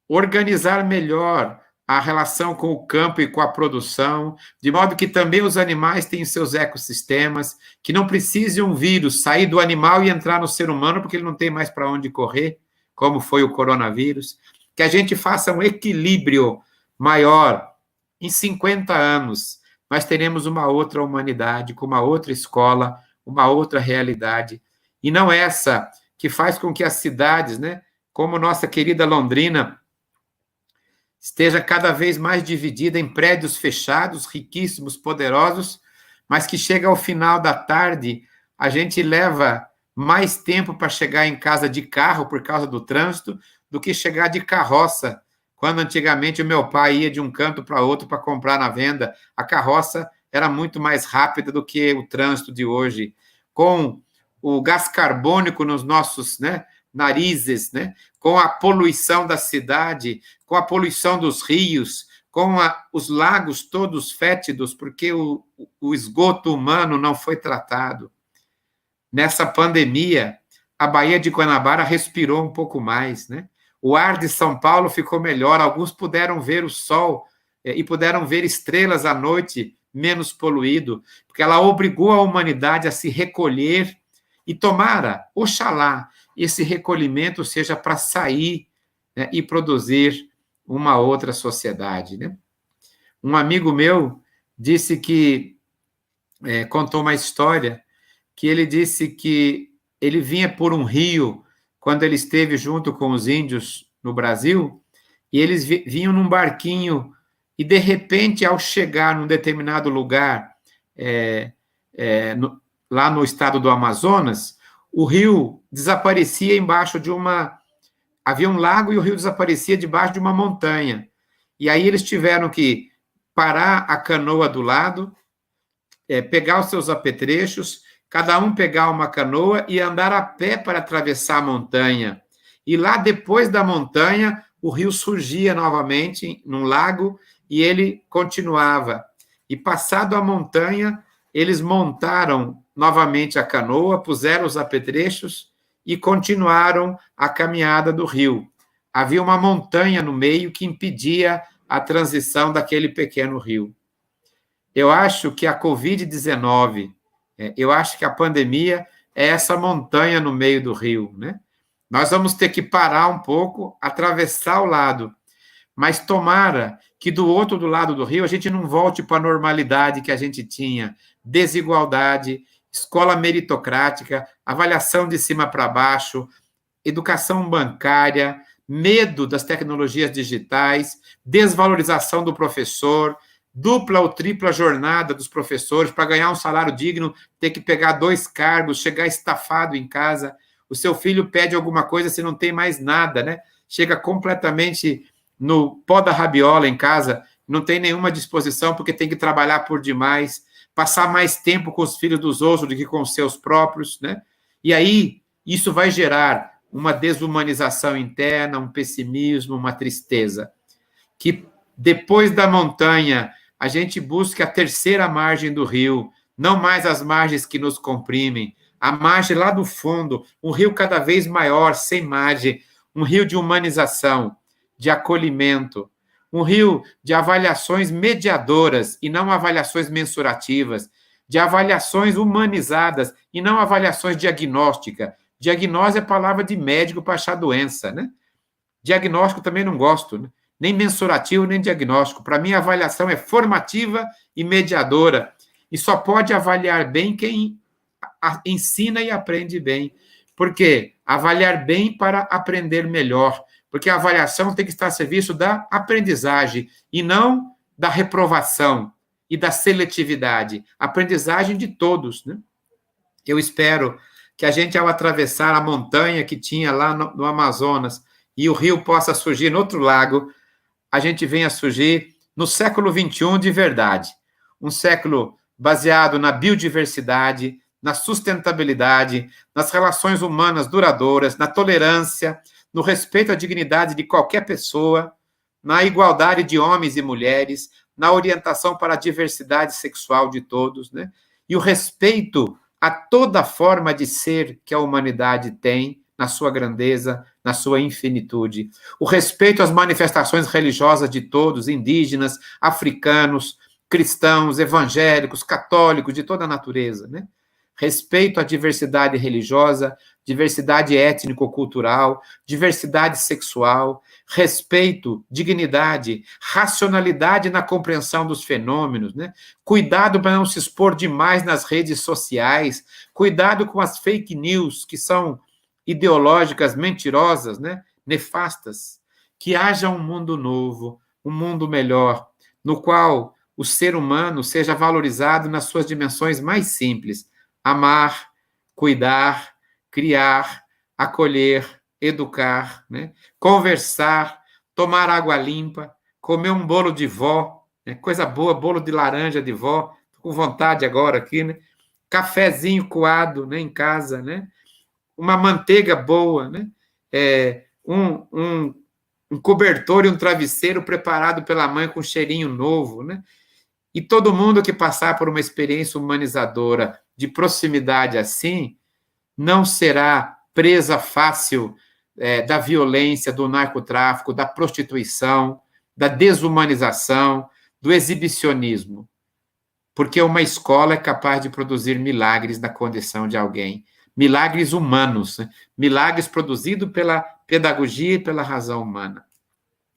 organizar melhor a relação com o campo e com a produção, de modo que também os animais tenham seus ecossistemas, que não precise um vírus sair do animal e entrar no ser humano, porque ele não tem mais para onde correr, como foi o coronavírus, que a gente faça um equilíbrio maior. Em 50 anos, nós teremos uma outra humanidade, com uma outra escola, uma outra realidade, e não essa que faz com que as cidades, né, como nossa querida Londrina, esteja cada vez mais dividida em prédios fechados, riquíssimos, poderosos, mas que chega ao final da tarde, a gente leva mais tempo para chegar em casa de carro por causa do trânsito do que chegar de carroça, quando antigamente o meu pai ia de um canto para outro para comprar na venda. A carroça era muito mais rápida do que o trânsito de hoje. Com o gás carbônico nos nossos, né, narizes, né, com a poluição da cidade, com a poluição dos rios, com os lagos todos fétidos, porque o esgoto humano não foi tratado. Nessa pandemia, a Baía de Guanabara respirou um pouco mais, né? O ar de São Paulo ficou melhor, alguns puderam ver o sol e puderam ver estrelas à noite menos poluído, porque ela obrigou a humanidade a se recolher e tomara, oxalá, esse recolhimento seja para sair, né, e produzir uma outra sociedade, né? Um amigo meu disse que, contou uma história, que ele disse que ele vinha por um rio quando ele esteve junto com os índios no Brasil, e eles vinham num barquinho, e de repente, ao chegar num determinado lugar, lá no estado do Amazonas, o rio desaparecia embaixo de uma... Havia um lago e o rio desaparecia debaixo de uma montanha. E aí eles tiveram que parar a canoa do lado, pegar os seus apetrechos cada um pegar uma canoa e andar a pé para atravessar a montanha. E lá, depois da montanha, o rio surgia novamente num lago e ele continuava. E passado a montanha, eles montaram novamente a canoa, puseram os apetrechos e continuaram a caminhada do rio. Havia uma montanha no meio que impedia a transição daquele pequeno rio. Eu acho que a Covid-19, eu acho que a pandemia é essa montanha no meio do rio, né? Nós vamos ter que parar um pouco, atravessar o lado, mas tomara que do outro lado do rio a gente não volte para a normalidade que a gente tinha, desigualdade, escola meritocrática, avaliação de cima para baixo, educação bancária, medo das tecnologias digitais, desvalorização do professor, dupla ou tripla jornada dos professores para ganhar um salário digno, ter que pegar 2 cargos, chegar estafado em casa. O seu filho pede alguma coisa, você não tem mais nada, né? Chega completamente no pó da rabiola em casa, não tem nenhuma disposição porque tem que trabalhar por demais, passar mais tempo com os filhos dos outros do que com os seus próprios, né? E aí, isso vai gerar uma desumanização interna, um pessimismo, uma tristeza. Que depois da montanha, a gente busque a terceira margem do rio, não mais as margens que nos comprimem, a margem lá do fundo, um rio cada vez maior, sem margem, um rio de humanização, de acolhimento, um rio de avaliações mediadoras e não avaliações mensurativas, de avaliações humanizadas e não avaliações diagnósticas. Diagnose é palavra de médico para achar doença, né? Diagnóstico também não gosto, né? Nem mensurativo, nem diagnóstico. Para mim, a avaliação é formativa e mediadora. E só pode avaliar bem quem ensina e aprende bem. Por quê? Avaliar bem para aprender melhor. Porque a avaliação tem que estar a serviço da aprendizagem e não da reprovação e da seletividade. Aprendizagem de todos, né? Eu espero que a gente, ao atravessar a montanha que tinha lá no Amazonas e o rio possa surgir no outro lago, a gente venha surgir no século XXI de verdade. Um século baseado na biodiversidade, na sustentabilidade, nas relações humanas duradouras, na tolerância, no respeito à dignidade de qualquer pessoa, na igualdade de homens e mulheres, na orientação para a diversidade sexual de todos, né? E o respeito a toda forma de ser que a humanidade tem, na sua grandeza, na sua infinitude. O respeito às manifestações religiosas de todos, indígenas, africanos, cristãos, evangélicos, católicos, de toda a natureza, né? Respeito à diversidade religiosa, diversidade étnico-cultural, diversidade sexual, respeito, dignidade, racionalidade na compreensão dos fenômenos, né? Cuidado para não se expor demais nas redes sociais, cuidado com as fake news, que são ideológicas, mentirosas, né? Nefastas. Que haja um mundo novo, um mundo melhor, no qual o ser humano seja valorizado nas suas dimensões mais simples: amar, cuidar, criar, acolher, educar, né? Conversar, tomar água limpa, comer um bolo de vó, né? Coisa boa, bolo de laranja de vó, tô com vontade agora aqui, né? Cafezinho coado, né, em casa, né? Uma manteiga boa, né? Um cobertor e um travesseiro preparado pela mãe com cheirinho novo, né? E todo mundo que passar por uma experiência humanizadora de proximidade assim, não será presa fácil da violência, do narcotráfico, da prostituição, da desumanização, do exibicionismo. Porque uma escola é capaz de produzir milagres na condição de alguém. Milagres humanos, né? Milagres produzidos pela pedagogia e pela razão humana.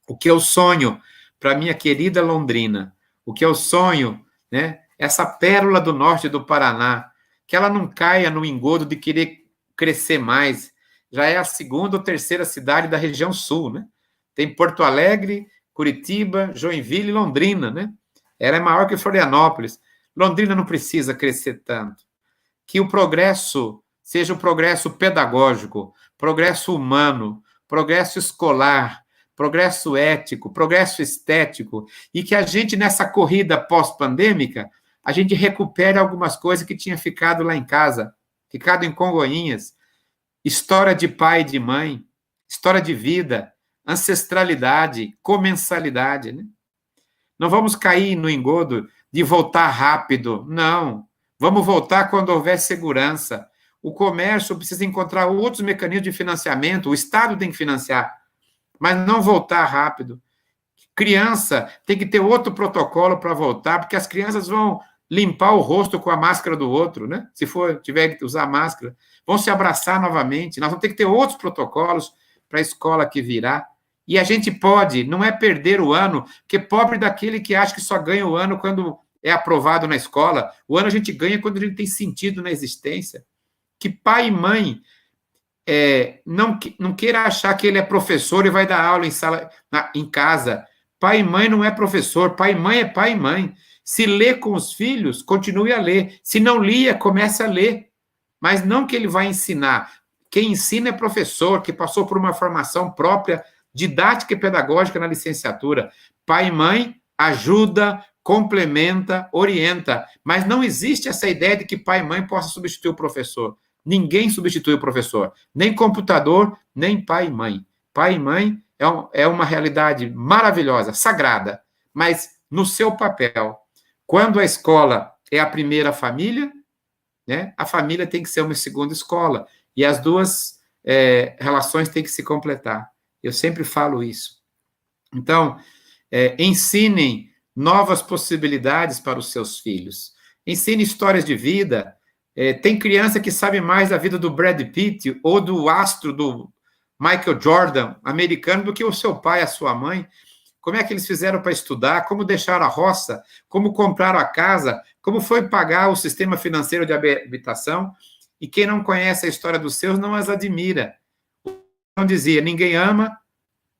O que eu sonho para minha querida Londrina, o que eu sonho, né? Essa pérola do norte do Paraná, que ela não caia no engodo de querer crescer mais. Já é a segunda ou terceira cidade da região sul, né? Tem Porto Alegre, Curitiba, Joinville e Londrina, né? Ela é maior que Florianópolis. Londrina não precisa crescer tanto. Que o progresso seja o progresso pedagógico, progresso humano, progresso escolar, progresso ético, progresso estético, e que a gente, nessa corrida pós-pandêmica, a gente recupera algumas coisas que tinha ficado lá em casa, ficado em Congonhas, história de pai e de mãe, história de vida, ancestralidade, comensalidade, né? Não vamos cair no engodo de voltar rápido, não. Vamos voltar quando houver segurança. O comércio precisa encontrar outros mecanismos de financiamento, o Estado tem que financiar, mas não voltar rápido. Criança tem que ter outro protocolo para voltar, porque as crianças vão limpar o rosto com a máscara do outro, né? Se tiver que usar máscara, vão se abraçar novamente. Nós vamos ter que ter outros protocolos para a escola que virá. E a gente pode, não é perder o ano, porque pobre daquele que acha que só ganha o ano quando é aprovado na escola. O ano a gente ganha quando a gente tem sentido na existência. Que pai e mãe não queira achar que ele é professor e vai dar aula em casa. Pai e mãe não é professor, pai e mãe é pai e mãe. Se lê com os filhos, continue a ler. Se não lia, comece a ler. Mas não que ele vai ensinar. Quem ensina é professor, que passou por uma formação própria, didática e pedagógica na licenciatura. Pai e mãe ajuda, complementa, orienta. Mas não existe essa ideia de que pai e mãe possam substituir o professor. Ninguém substitui o professor. Nem computador, nem pai e mãe. Pai e mãe é uma realidade maravilhosa, sagrada, mas no seu papel. Quando a escola é a primeira família, né, a família tem que ser uma segunda escola. E as duas relações têm que se completar. Eu sempre falo isso. Então, ensinem novas possibilidades para os seus filhos. Ensine histórias de vida. Tem criança que sabe mais da vida do Brad Pitt ou do astro do Michael Jordan, americano, do que o seu pai, a sua mãe. Como é que eles fizeram para estudar, como deixaram a roça, como compraram a casa, como foi pagar o sistema financeiro de habitação. E quem não conhece a história dos seus não as admira. Não dizia, ninguém ama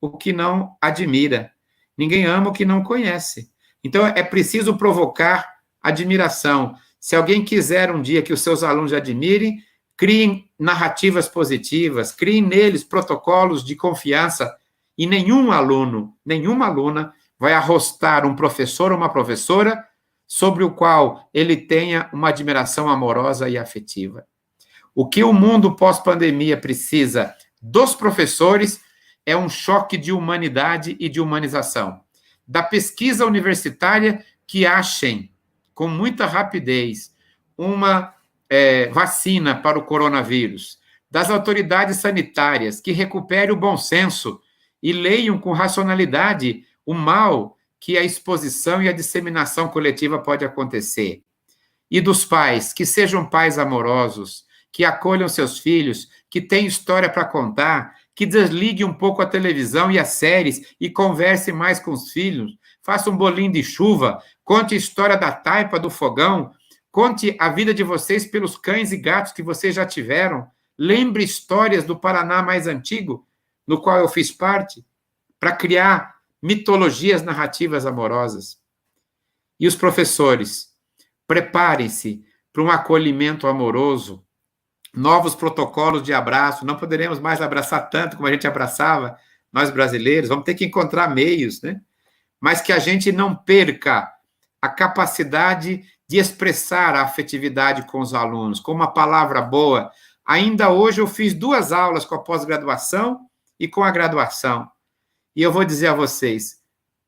o que não admira. Ninguém ama o que não conhece. Então, é preciso provocar admiração. Se alguém quiser um dia que os seus alunos admirem, criem narrativas positivas, criem neles protocolos de confiança, e nenhum aluno, nenhuma aluna vai arrostar um professor ou uma professora sobre o qual ele tenha uma admiração amorosa e afetiva. O que o mundo pós-pandemia precisa dos professores é um choque de humanidade e de humanização. Da pesquisa universitária que achem, com muita rapidez, uma vacina para o coronavírus. Das autoridades sanitárias que recuperem o bom senso e leiam com racionalidade o mal que a exposição e a disseminação coletiva pode acontecer. E dos pais, que sejam pais amorosos, que acolham seus filhos, que têm história para contar, que desliguem um pouco a televisão e as séries e converse mais com os filhos, faça um bolinho de chuva, conte a história da taipa do fogão, conte a vida de vocês pelos cães e gatos que vocês já tiveram, lembre histórias do Paraná mais antigo, no qual eu fiz parte, para criar mitologias narrativas amorosas. E os professores, preparem-se para um acolhimento amoroso, novos protocolos de abraço, não poderemos mais abraçar tanto como a gente abraçava, nós brasileiros, vamos ter que encontrar meios, né? Mas que a gente não perca a capacidade de expressar a afetividade com os alunos, com uma palavra boa. Ainda hoje eu fiz 2 aulas com a pós-graduação e com a graduação. E eu vou dizer a vocês,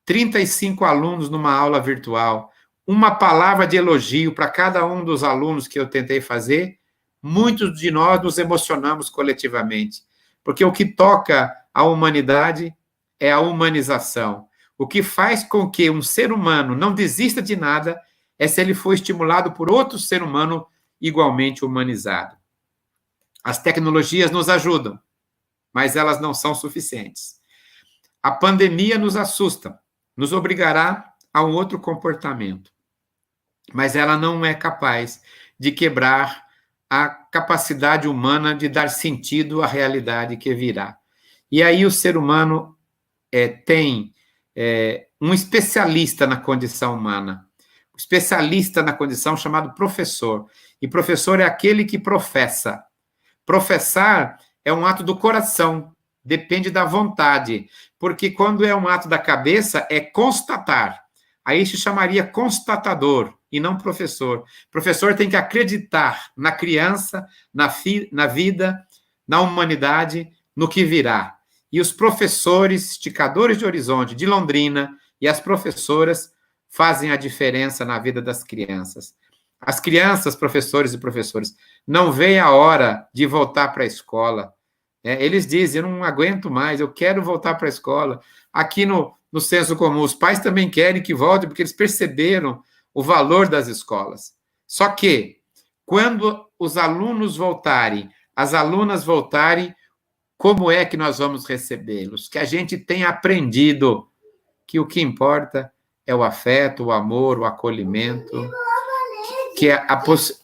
35 alunos numa aula virtual, uma palavra de elogio para cada um dos alunos que eu tentei fazer, muitos de nós nos emocionamos coletivamente, porque o que toca a humanidade é a humanização. O que faz com que um ser humano não desista de nada é se ele for estimulado por outro ser humano igualmente humanizado. As tecnologias nos ajudam, mas elas não são suficientes. A pandemia nos assusta, nos obrigará a um outro comportamento, mas ela não é capaz de quebrar a capacidade humana de dar sentido à realidade que virá. E aí o ser humano tem um especialista na condição humana, um especialista na condição chamado professor. E professor é aquele que professa. Professar é um ato do coração, depende da vontade, porque quando é um ato da cabeça, é constatar. Aí se chamaria constatador, e não professor. Professor tem que acreditar na criança, na vida, na humanidade, no que virá. E os professores, esticadores de horizonte de Londrina, e as professoras fazem a diferença na vida das crianças. As crianças, professores e professoras, não veem a hora de voltar para a escola. Eles dizem, eu não aguento mais, eu quero voltar para a escola. Aqui no senso comum, os pais também querem que volte, porque eles perceberam o valor das escolas. Só que, quando os alunos voltarem, as alunas voltarem, como é que nós vamos recebê-los? Que a gente tenha aprendido que o que importa é o afeto, o amor, o acolhimento, que é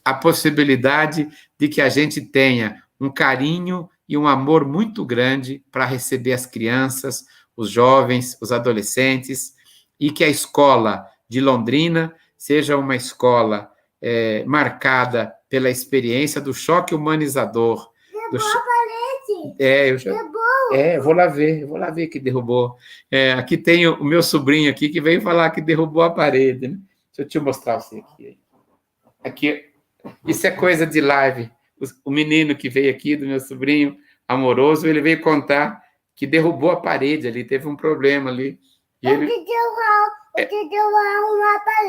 a possibilidade de que a gente tenha um carinho e um amor muito grande para receber as crianças, os jovens, os adolescentes, e que a escola de Londrina seja uma escola marcada pela experiência do choque humanizador. Eu vou lá ver que derrubou. Aqui tem o meu sobrinho aqui que veio falar que derrubou a parede, né? Deixa eu te mostrar você aqui. Aqui, isso é coisa de live. O menino que veio aqui, do meu sobrinho amoroso, ele veio contar que derrubou a parede ali, teve um problema ali. E ele...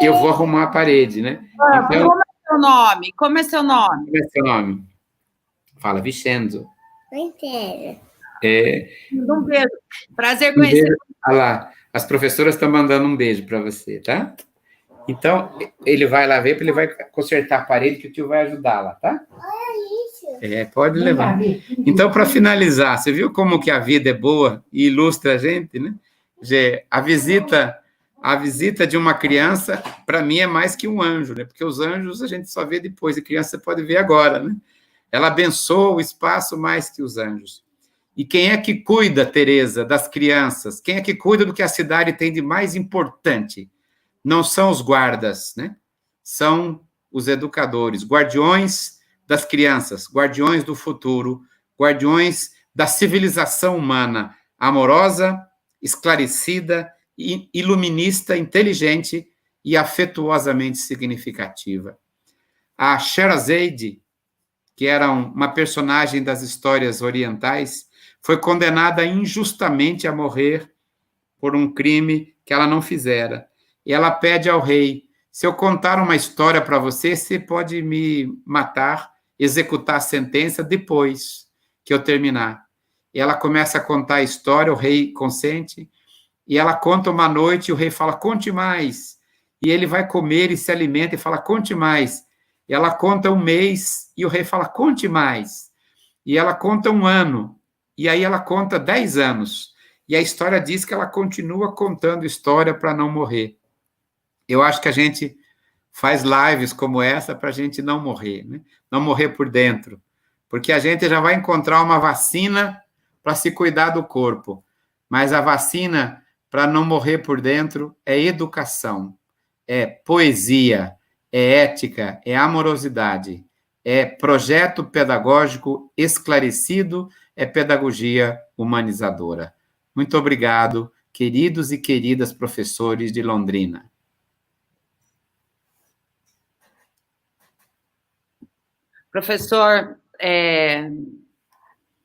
Eu vou arrumar a parede, né? Então... Como é seu nome? Como é seu nome? Fala, Vicenzo. Um beijo. Prazer conhecer. Olha lá, as professoras estão mandando um beijo para você, tá? Então, ele vai lá ver, ele vai consertar a parede, que o tio vai ajudá-la, tá? Pode levar. Então, para finalizar, você viu como que a vida é boa e ilustra a gente, né? A visita de uma criança, para mim, é mais que um anjo, né? Porque os anjos a gente só vê depois, e criança você pode ver agora, né? Ela abençoa o espaço mais que os anjos. E quem é que cuida, Tereza, das crianças? Quem é que cuida do que a cidade tem de mais importante? Não são os guardas, né? São os educadores, guardiões das crianças, guardiões do futuro, guardiões da civilização humana, amorosa, esclarecida, iluminista, inteligente e afetuosamente significativa. A Sherazade, que era uma personagem das histórias orientais, foi condenada injustamente a morrer por um crime que ela não fizera. E ela pede ao rei, se eu contar uma história para você, você pode me matar, executar a sentença depois que eu terminar. E ela começa a contar a história, o rei consente, e ela conta uma noite, e o rei fala, conte mais. E ele vai comer e se alimenta e fala, conte mais. E ela conta um mês, e o rei fala, conte mais. E ela conta um ano, e aí ela conta 10 anos. E a história diz que ela continua contando história para não morrer. Eu acho que a gente faz lives como essa para a gente não morrer, né? Não morrer por dentro. Porque a gente já vai encontrar uma vacina para se cuidar do corpo. Mas a vacina para não morrer por dentro é educação, é poesia, é ética, é amorosidade, é projeto pedagógico esclarecido, é pedagogia humanizadora. Muito obrigado, queridos e queridas professores de Londrina. Professor,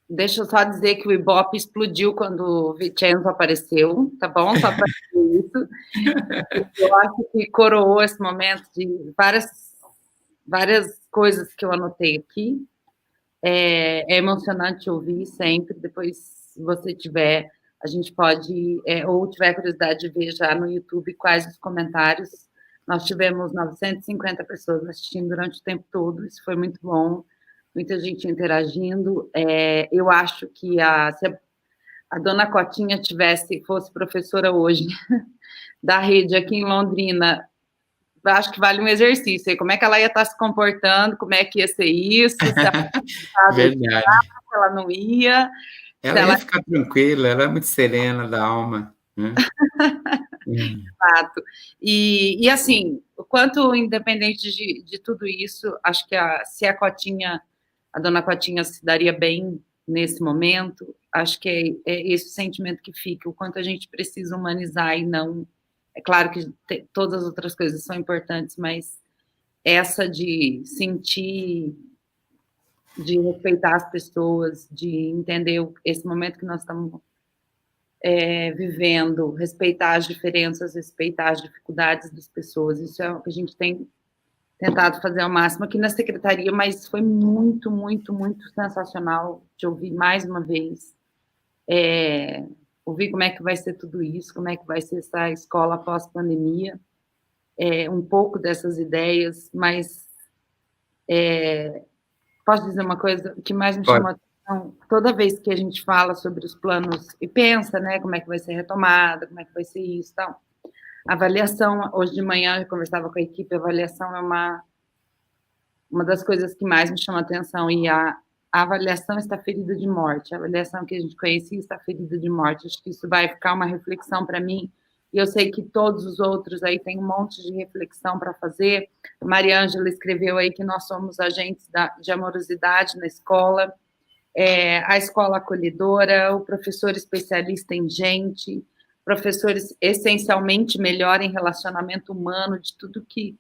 deixa eu só dizer que o Ibope explodiu quando o Vicenzo apareceu, tá bom? Só para dizer isso. Eu acho que coroou esse momento de várias coisas que eu anotei aqui. É emocionante ouvir sempre. Depois, se você tiver, a gente pode, ou tiver curiosidade de ver já no YouTube quais os comentários. Nós tivemos 950 pessoas assistindo durante o tempo todo, isso foi muito bom, muita gente interagindo. Eu acho que se a dona Cotinha fosse professora hoje da rede aqui em Londrina, acho que vale um exercício aí, como é que ela ia estar se comportando, como é que ia ser isso, se Verdade. se ela não ia. Ela ia ficar tranquila, ela é muito serena da alma. Né? Exato. E assim, o quanto independente de tudo isso, acho que se a dona Cotinha se daria bem nesse momento, acho que é esse o sentimento que fica, o quanto a gente precisa humanizar e não... É claro que todas as outras coisas são importantes, mas essa de sentir, de respeitar as pessoas, de entender esse momento que nós estamos vivendo, respeitar as diferenças, respeitar as dificuldades das pessoas. Isso é o que a gente tem tentado fazer ao máximo aqui na secretaria, mas foi muito, muito, muito sensacional de ouvir mais uma vez, ouvir como é que vai ser tudo isso, como é que vai ser essa escola pós-pandemia, um pouco dessas ideias, mas posso dizer uma coisa que mais me chamou a atenção? Toda vez que a gente fala sobre os planos e pensa, né, como é que vai ser retomada, como é que vai ser isso e tal, a avaliação, hoje de manhã eu conversava com a equipe, a avaliação é uma das coisas que mais me chama a atenção, e a avaliação está ferida de morte, a avaliação que a gente conhecia está ferida de morte. Acho que isso vai ficar uma reflexão para mim, e eu sei que todos os outros aí têm um monte de reflexão para fazer. A Maria Ângela escreveu aí que nós somos agentes de amorosidade na escola, a escola acolhedora, o professor especialista em gente, professores essencialmente melhor em relacionamento humano, de tudo que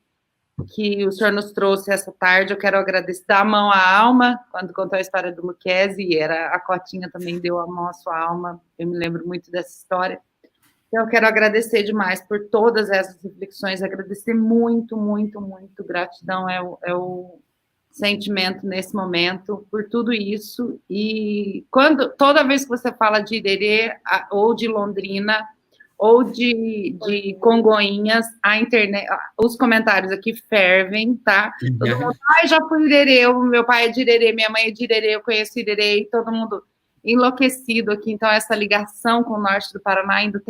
o senhor nos trouxe essa tarde. Eu quero agradecer, dar a mão à Alma, quando contou a história do Luquezzi, a Cotinha também deu a mão à sua alma, eu me lembro muito dessa história. Então, eu quero agradecer demais por todas essas reflexões, agradecer muito, muito, muito, gratidão é o sentimento nesse momento, por tudo isso, e toda vez que você fala de Irerê, ou de Londrina, ou de Congonhas, a internet, os comentários aqui fervem, tá? Todo mundo, já fui Irerê, meu pai é de Irerê, minha mãe é de Irerê, eu conheço Irerê, e todo mundo enlouquecido aqui. Então, essa ligação com o norte do Paraná ainda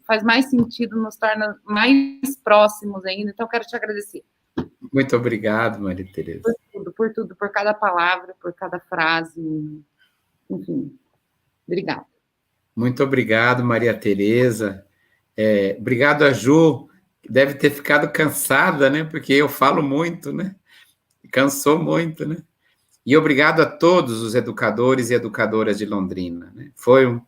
faz mais sentido, nos torna mais próximos ainda. Então, quero te agradecer. Muito obrigado, Maria Tereza. Por tudo, por cada palavra, por cada frase, enfim. Obrigada. Muito obrigado, Maria Tereza. Obrigado a Ju, que deve ter ficado cansada, né? Porque eu falo muito, né? Cansou muito, né? E obrigado a todos os educadores e educadoras de Londrina, né? Foi,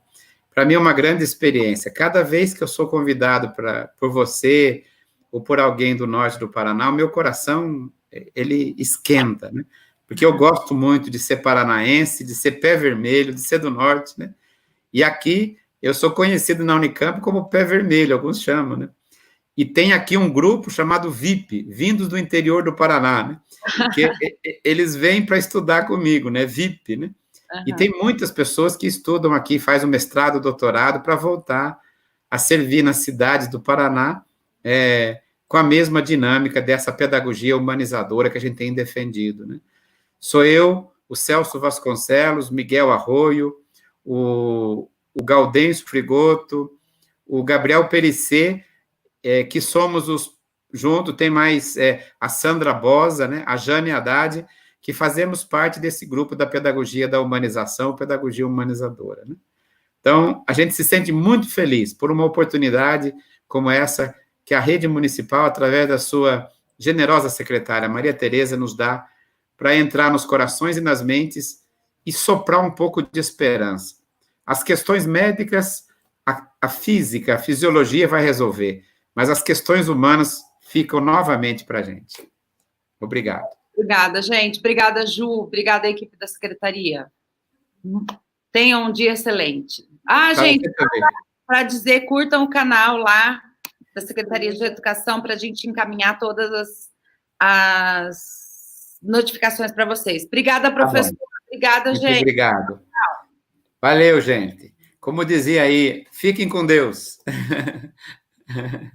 para mim, uma grande experiência. Cada vez que eu sou convidado por você ou por alguém do norte do Paraná, o meu coração, ele esquenta, né? Porque eu gosto muito de ser paranaense, de ser pé vermelho, de ser do norte, né? E aqui eu sou conhecido na Unicamp como pé vermelho, alguns chamam, né? E tem aqui um grupo chamado VIP, vindos do interior do Paraná, né? Que eles vêm para estudar comigo, né? VIP, né? Uhum. E tem muitas pessoas que estudam aqui, fazem um mestrado, doutorado, para voltar a servir nas cidades do Paraná, com a mesma dinâmica dessa pedagogia humanizadora que a gente tem defendido, né? Sou eu, o Celso Vasconcelos, Miguel Arroio, o Gaudêncio Frigoto, o Gabriel Perissé, que somos junto, tem mais a Sandra Bosa, né, a Jane Haddad, que fazemos parte desse grupo da pedagogia da humanização, pedagogia humanizadora, né? Então, a gente se sente muito feliz por uma oportunidade como essa que a rede municipal, através da sua generosa secretária Maria Tereza, nos dá para entrar nos corações e nas mentes e soprar um pouco de esperança. As questões médicas, a física, a fisiologia vai resolver, mas as questões humanas ficam novamente para a gente. Obrigado. Obrigada, gente. Obrigada, Ju. Obrigada, equipe da secretaria. Tenham um dia excelente. Gente, para dizer, curtam o canal lá da Secretaria de Educação para a gente encaminhar todas as notificações para vocês. Obrigada, professora. Obrigada, muito gente. Obrigado. Valeu, gente. Como dizia aí, fiquem com Deus.